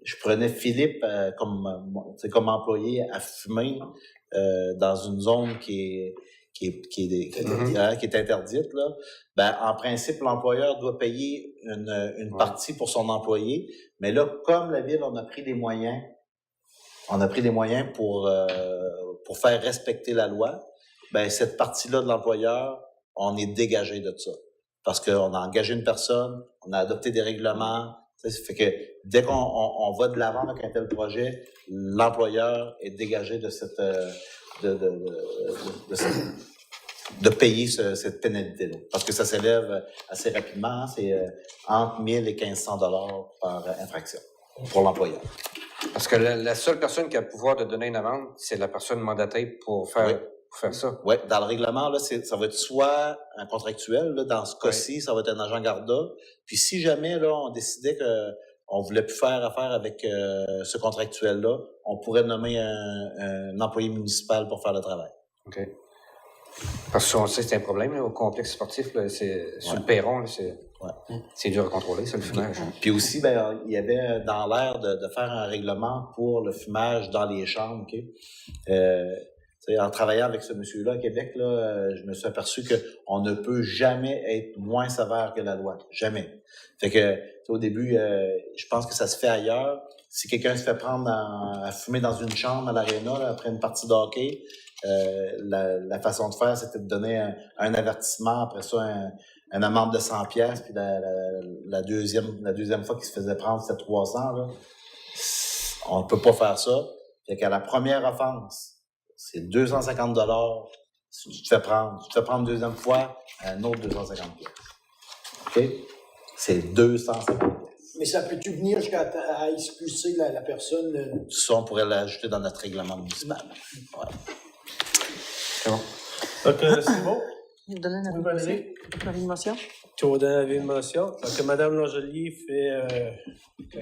je prenais Philippe comme employé à fumer dans une zone qui est interdite, là, ben, en principe, l'employeur doit payer une partie pour son employé. Mais là, comme la Ville, on a pris des moyens pour faire respecter la loi, ben, cette partie-là de l'employeur, on est dégagé de ça. Parce qu'on a engagé une personne, on a adopté des règlements. Ça fait que dès qu'on va de l'avant avec un tel projet, l'employeur est dégagé de cette de payer cette pénalité-là. Parce que ça s'élève assez rapidement, hein, c'est entre 1000 et 1500 $ par infraction pour l'employeur. Parce que la seule personne qui a le pouvoir de donner une amende, c'est la personne mandatée pour faire ça. Oui, dans le règlement, là, ça va être soit un contractuel, là, dans ce cas-ci, ça va être un agent Garda. Puis si jamais là, on décidait qu'on voulait plus faire affaire avec ce contractuel-là, on pourrait nommer un employé municipal pour faire le travail. OK. Parce qu'on sait que c'est un problème là, au complexe sportif, là, c'est sur le perron, là, c'est dur à contrôler, ça, le fumage. Puis aussi, ben, il y avait dans l'air de faire un règlement pour le fumage dans les chambres. Okay? En travaillant avec ce monsieur-là à Québec, là, je me suis aperçu qu'on ne peut jamais être moins sévère que la loi. Jamais. Fait que, au début, je pense que ça se fait ailleurs. Si quelqu'un se fait prendre à fumer dans une chambre à l'aréna après une partie de hockey, la façon de faire, c'était de donner un avertissement, après ça, un amende de 100 pièces, puis la deuxième fois qu'il se faisait prendre, c'était 300. Là. On ne peut pas faire ça. Fait qu'à la première offense, c'est 250 $ si tu te fais prendre. Tu te fais prendre une deuxième fois, un autre 250 pièces. OK? C'est 250 pièces. Mais ça peut-tu venir jusqu'à expulser la personne? Ça, on pourrait l'ajouter dans notre règlement municipal. Ouais. C'est bon. Donc, c'est bon? Vous donnez un Oui, Valérie? avis de motion? Tu vas donner l'avis de motion. Donc, Mme Langelier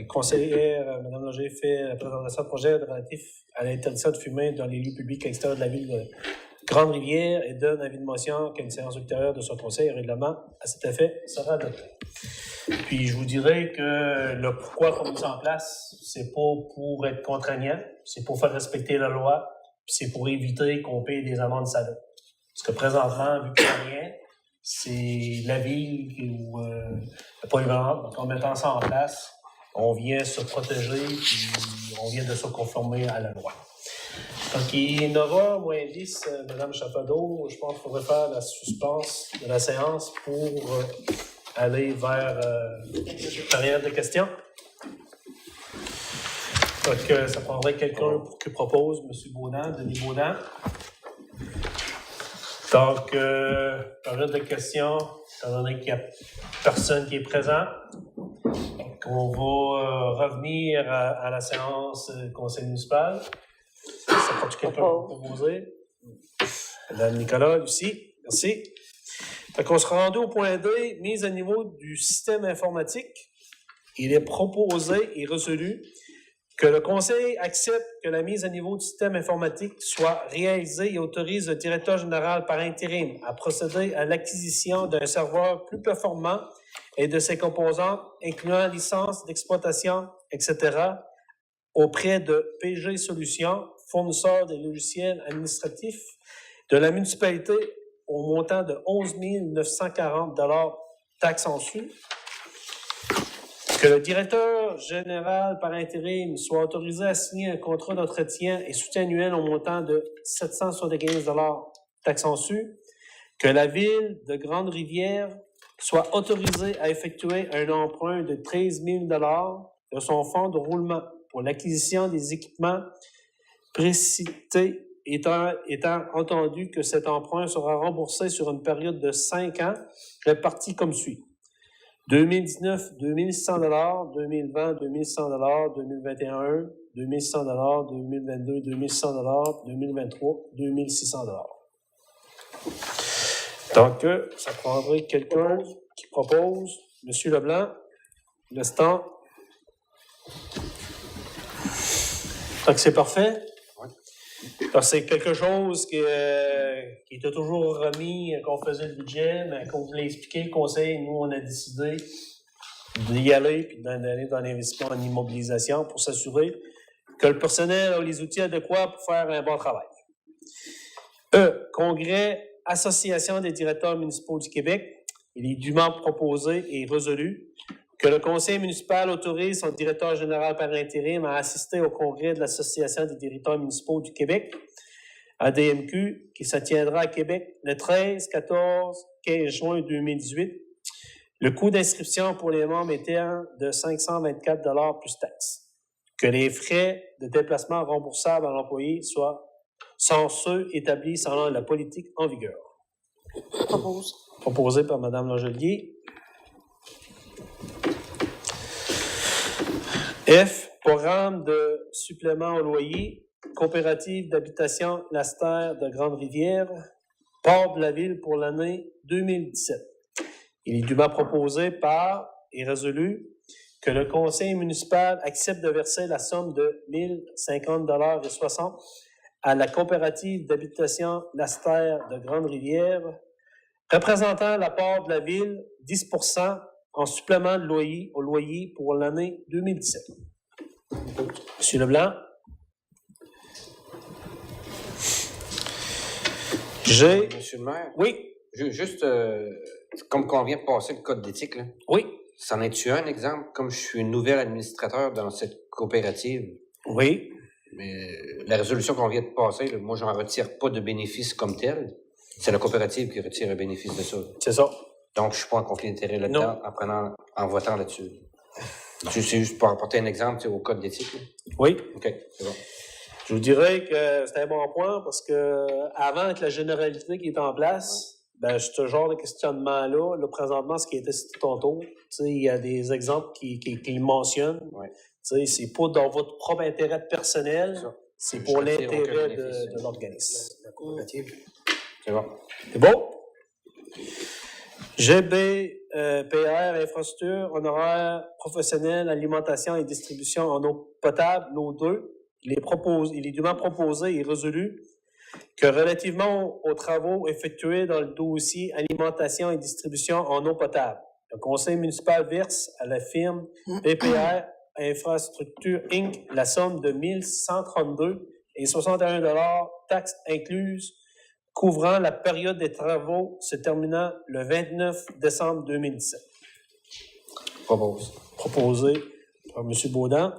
conseillère, Mme Langelier fait la présentation de projet relatif à l'interdiction de fumer dans les lieux publics extérieurs de la ville de Grande-Rivière et donne avis de motion qu'une séance ultérieure de son conseil et règlement à cet effet sera adoptée. Puis, je vous dirais que le pourquoi qu'on met ça en place, c'est pas pour être contraignant, c'est pour faire respecter la loi, puis c'est pour éviter qu'on paye des amendes salées. Parce que présentement, vu qu'il n'y a rien, c'est la ville ou le polyvalent. Donc, en mettant ça en place, on vient se protéger puis on vient de se conformer à la loi. Donc, il y en aura moins 10, Mme Chafadeau. Je pense qu'il faudrait faire la suspense de la séance pour aller vers la période de questions. Donc, ça prendrait quelqu'un qui propose, M. Baudin, Denis Baudin. Donc, période de questions, étant donné qu'il n'y a personne qui est présent. Donc, on va revenir à la séance conseil municipal. Ça prend-tu quelqu'un pour proposer? Madame Nicolas, Lucie, merci. Donc, on sera rendu au point D, mise à niveau du système informatique. Il est proposé et résolu que le Conseil accepte que la mise à niveau du système informatique soit réalisée et autorise le directeur général par intérim à procéder à l'acquisition d'un serveur plus performant et de ses composantes, incluant licence d'exploitation, etc., auprès de PG Solutions, fournisseur des logiciels administratifs de la municipalité au montant de 11 940 $ taxes en sus. Que le directeur général par intérim soit autorisé à signer un contrat d'entretien et soutien annuel au montant de 775 taxes en su. Que la ville de Grande-Rivière soit autorisée à effectuer un emprunt de 13 000 de son fonds de roulement pour l'acquisition des équipements précités, étant entendu que cet emprunt sera remboursé sur une période de 5 ans, répartie comme suit. 2019, 2100 2020, 2100 2021, 2100 2022, 2100 2023, 2600 Donc, ça prendrait quelqu'un qui propose. Monsieur Leblanc, l'instant. Donc, c'est parfait. Donc, c'est quelque chose qui était toujours remis quand on faisait le budget, mais comme vous l'avez expliqué, le conseil, nous, on a décidé d'y aller puis d'aller dans l'investissement en immobilisation pour s'assurer que le personnel a les outils adéquats pour faire un bon travail. Congrès, Association des directeurs municipaux du Québec, il est dûment proposé et résolu que le conseil municipal autorise son directeur général par intérim à assister au congrès de l'Association des directeurs municipaux du Québec, ADMQ, qui se tiendra à Québec le 13, 14, 15 juin 2018. Le coût d'inscription pour les membres étant de 524 plus taxes. Que les frais de déplacement remboursables à l'employé sont ceux établis selon la politique en vigueur. Proposé par Mme Langelier. F. Programme de supplément au loyer, coopérative d'habitation Laster de Grande-Rivière, port de la ville pour l'année 2017. Il est dûment proposé par et résolu que le conseil municipal accepte de verser la somme de 1 050,60 à la coopérative d'habitation Laster de Grande-Rivière, représentant l'apport de la ville 10 % en supplément de loyer au loyer pour l'année 2017. Monsieur Leblanc. Monsieur le maire. Oui. Juste, comme qu'on vient de passer le code d'éthique, là. Oui. C'en est-tu un exemple? Comme je suis un nouvel administrateur dans cette coopérative. Oui. Mais la résolution qu'on vient de passer, là, moi, j'en retire pas de bénéfice comme tel. C'est la coopérative qui retire un bénéfice de ça. C'est ça. Donc, je suis pas en conflit d'intérêt là-dedans en votant là-dessus. C'est juste pour apporter un exemple au code d'éthique. Là. Oui. OK, c'est bon. Je vous dirais que c'est un bon point parce que avant que la généralité qui est en place, ce genre de questionnement-là, là, présentement, ce qui était cité tantôt, il y a des exemples qui le mentionnent. Ouais. C'est pas dans votre propre intérêt personnel, c'est pour l'intérêt de l'organisme. C'est bon. C'est bon? GBPR, infrastructure, honoraires professionnels, alimentation et distribution en eau potable, l'eau 2. Il est dûment proposé et résolu que relativement aux travaux effectués dans le dossier alimentation et distribution en eau potable, le conseil municipal verse à la firme BPR Infrastructure Inc. la somme de 1 632,61 $ taxes incluses, couvrant la période des travaux se terminant le 29 décembre 2017. Proposé par M. Baudin.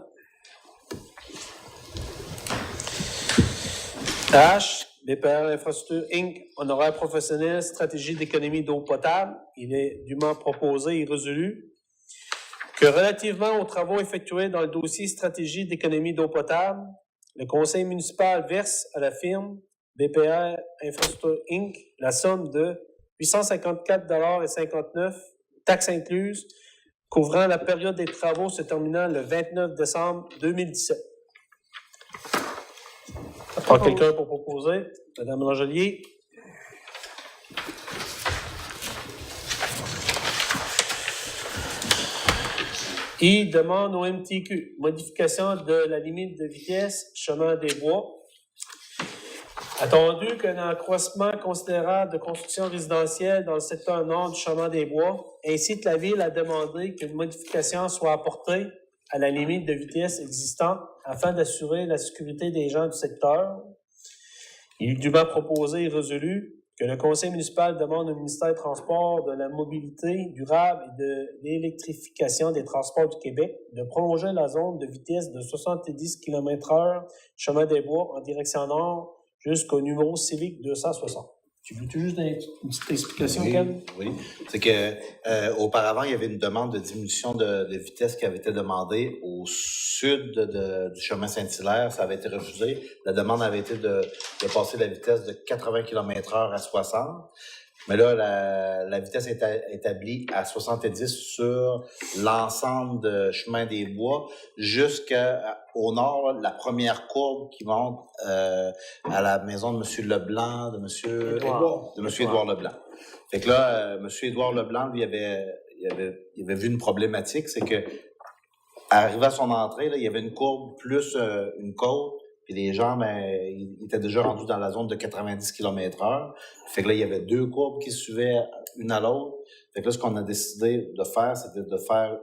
H. BPR Infrastructure Inc. Honoraire professionnel, stratégie d'économie d'eau potable. Il est dûment proposé et résolu que relativement aux travaux effectués dans le dossier stratégie d'économie d'eau potable, le conseil municipal verse à la firme BPR Infrastructure Inc. la somme de 854,59 $, taxes incluses, couvrant la période des travaux se terminant le 29 décembre 2017. Pas quelqu'un pour proposer? Madame Langelier. Il demande au MTQ modification de la limite de vitesse chemin des bois. Attendu qu'un accroissement considérable de construction résidentielle dans le secteur nord du chemin des bois incite la Ville à demander qu'une modification soit apportée à la limite de vitesse existante afin d'assurer la sécurité des gens du secteur. Il est dûment proposé et résolu que le conseil municipal demande au ministère des Transports, de la mobilité durable et de l'électrification des transports du Québec de prolonger la zone de vitesse de 70 km/h chemin des Bois en direction nord jusqu'au numéro civique 260. Tu veux juste une petite explication, Ken? Oui. C'est que auparavant, il y avait une demande de diminution de vitesse qui avait été demandée au sud du chemin Saint-Hilaire. Ça avait été refusé. La demande avait été de passer la vitesse de 80 km/h à 60. Mais là, la vitesse est établie à 70 sur l'ensemble de chemin des Bois jusqu'au nord, la première courbe qui monte à la maison de M. Leblanc, de M. Édouard Leblanc. Fait que là, M. Édouard Leblanc, lui, il avait vu une problématique, c'est que arrivé à son entrée, là, il y avait une courbe plus une côte. Puis les gens, ils étaient déjà rendus dans la zone de 90 km/h. Fait que là, il y avait deux courbes qui suivaient une à l'autre. Fait que là, ce qu'on a décidé de faire, c'était de faire,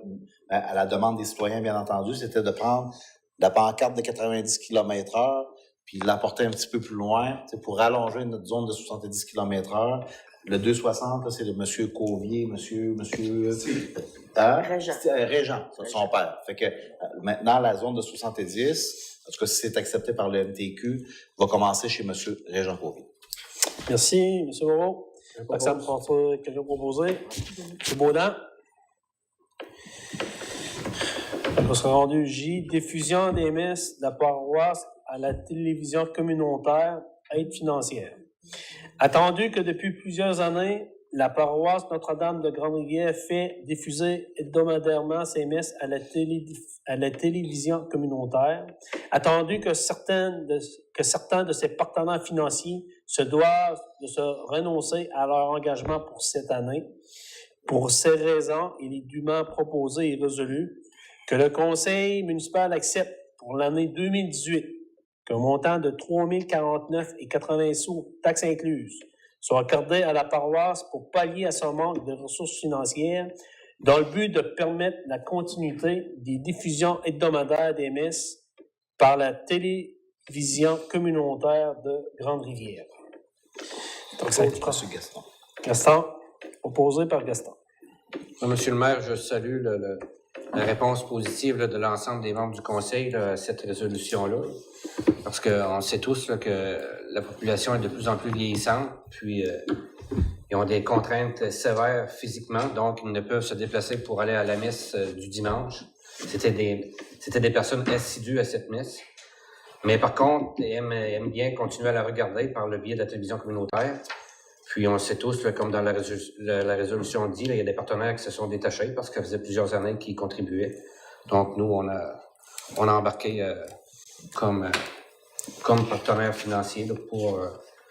à la demande des citoyens, bien entendu, c'était de prendre la pancarte de 90 km/h puis de l'apporter un petit peu plus loin pour allonger notre zone de 70 km/h. Le 260, là, c'est de M. Covier, monsieur Régent, son père. Fait que maintenant, la zone de 70, en tout cas, si c'est accepté par le MTQ, va commencer chez M. Régent Covier. Merci, M. Moreau. Roxane François, quelqu'un proposé? M. Baudin? On sera rendu J. Diffusion des messes de la paroisse à la télévision communautaire, aide financière. Attendu que depuis plusieurs années, la paroisse Notre-Dame de Grande-Rivière fait diffuser hebdomadairement ses messes à la télévision communautaire, attendu que certains de ses partenaires financiers se doivent de se renoncer à leur engagement pour cette année. Pour ces raisons, il est dûment proposé et résolu que le conseil municipal accepte pour l'année 2018 qu'un montant de 3 049,80 sous, taxes incluses, soit accordé à la paroisse pour pallier à son manque de ressources financières dans le but de permettre la continuité des diffusions hebdomadaires des messes par la télévision communautaire de Grande-Rivière. Donc, ça M. Gaston. Gaston, opposé par Gaston. Monsieur le maire, je salue la réponse positive de l'ensemble des membres du conseil à cette résolution-là. Parce qu'on sait tous que la population est de plus en plus vieillissante, puis ils ont des contraintes sévères physiquement, donc ils ne peuvent se déplacer pour aller à la messe du dimanche. C'était des personnes assidues à cette messe. Mais par contre, ils aiment bien continuer à la regarder par le biais de la télévision communautaire. Puis on sait tous, comme dans la résolution dit, il y a des partenaires qui se sont détachés parce que ça faisait plusieurs années qu'ils contribuaient. Donc nous, on a embarqué comme partenaire financier pour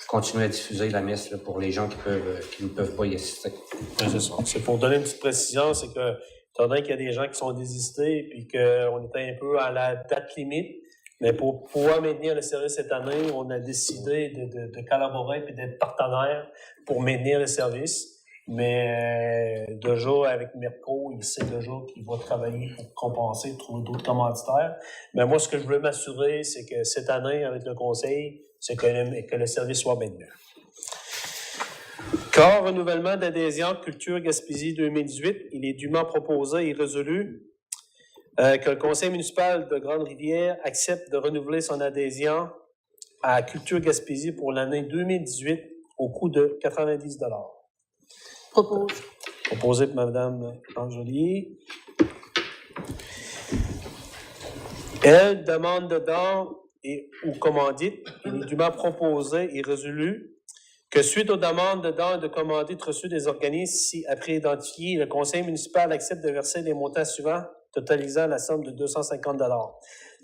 continuer à diffuser la messe pour les gens qui ne peuvent pas y assister. Oui, c'est ça. C'est pour donner une petite précision, c'est que étant donné qu'il y a des gens qui sont désistés puis qu'on était un peu à la date limite, mais pour pouvoir maintenir le service cette année, on a décidé de collaborer et d'être partenaire pour maintenir le service. Mais déjà, avec Mirko, il sait déjà qu'il va travailler pour compenser, trouver d'autres commanditaires. Mais moi, ce que je veux m'assurer, c'est que cette année, avec le conseil, c'est que le service soit maintenu. Corps renouvellement d'adhésion Culture Gaspésie 2018, il est dûment proposé et résolu que le conseil municipal de Grande-Rivière accepte de renouveler son adhésion à Culture Gaspésie pour l'année 2018 au coût de 90 $. Propose. Proposé par Mme Angelier. Elle demande de dons ou commandite. Il est dûment proposé et résolu que suite aux demandes de dons et de commandites reçues des organismes, si après identifié, le conseil municipal accepte de verser les montants suivants, totalisant la somme de 250 $.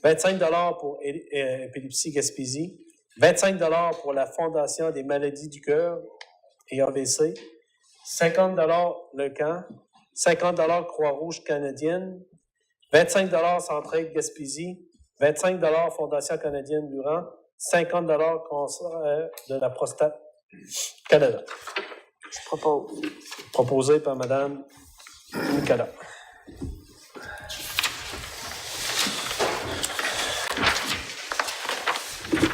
25 $ pour Épilepsie Gaspésie, 25 $ pour la Fondation des maladies du cœur et AVC, 50 $ Le Camp, 50 $ Croix-Rouge canadienne, 25 $ Centraide Gaspésie, 25 $ Fondation canadienne Durand, 50 $ Cancer de la prostate Canada. Je propose. Proposé par Mme Nicolas.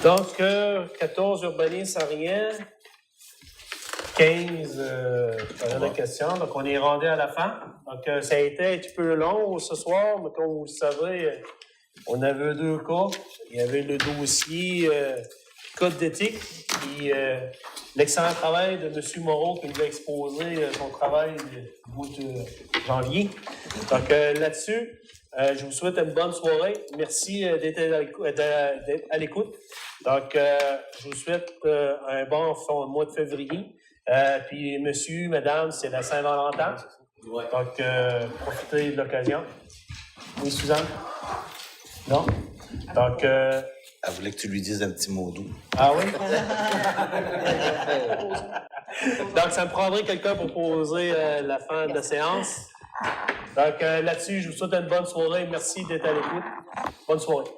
Donc, 14, urbanisme, rien. 15 de questions. Donc, on est rendu à la fin. Donc, ça a été un petit peu long ce soir, mais comme vous le savez, on avait 2 cas. Il y avait le dossier code d'éthique et l'excellent travail de M. Moreau qui nous a exposé son travail du mois de janvier. Donc, là-dessus, je vous souhaite une bonne soirée. Merci d'être à l'écoute. Donc, je vous souhaite un bon mois de février. Puis, monsieur, madame, c'est la Saint-Valentin. Donc, profitez de l'occasion. Oui, Suzanne? Non? Donc, Elle voulait que tu lui dises un petit mot doux. ah oui? Donc, ça me prendrait quelqu'un pour poser la fin de la séance. Donc, là-dessus, je vous souhaite une bonne soirée. Merci d'être à l'écoute. Bonne soirée.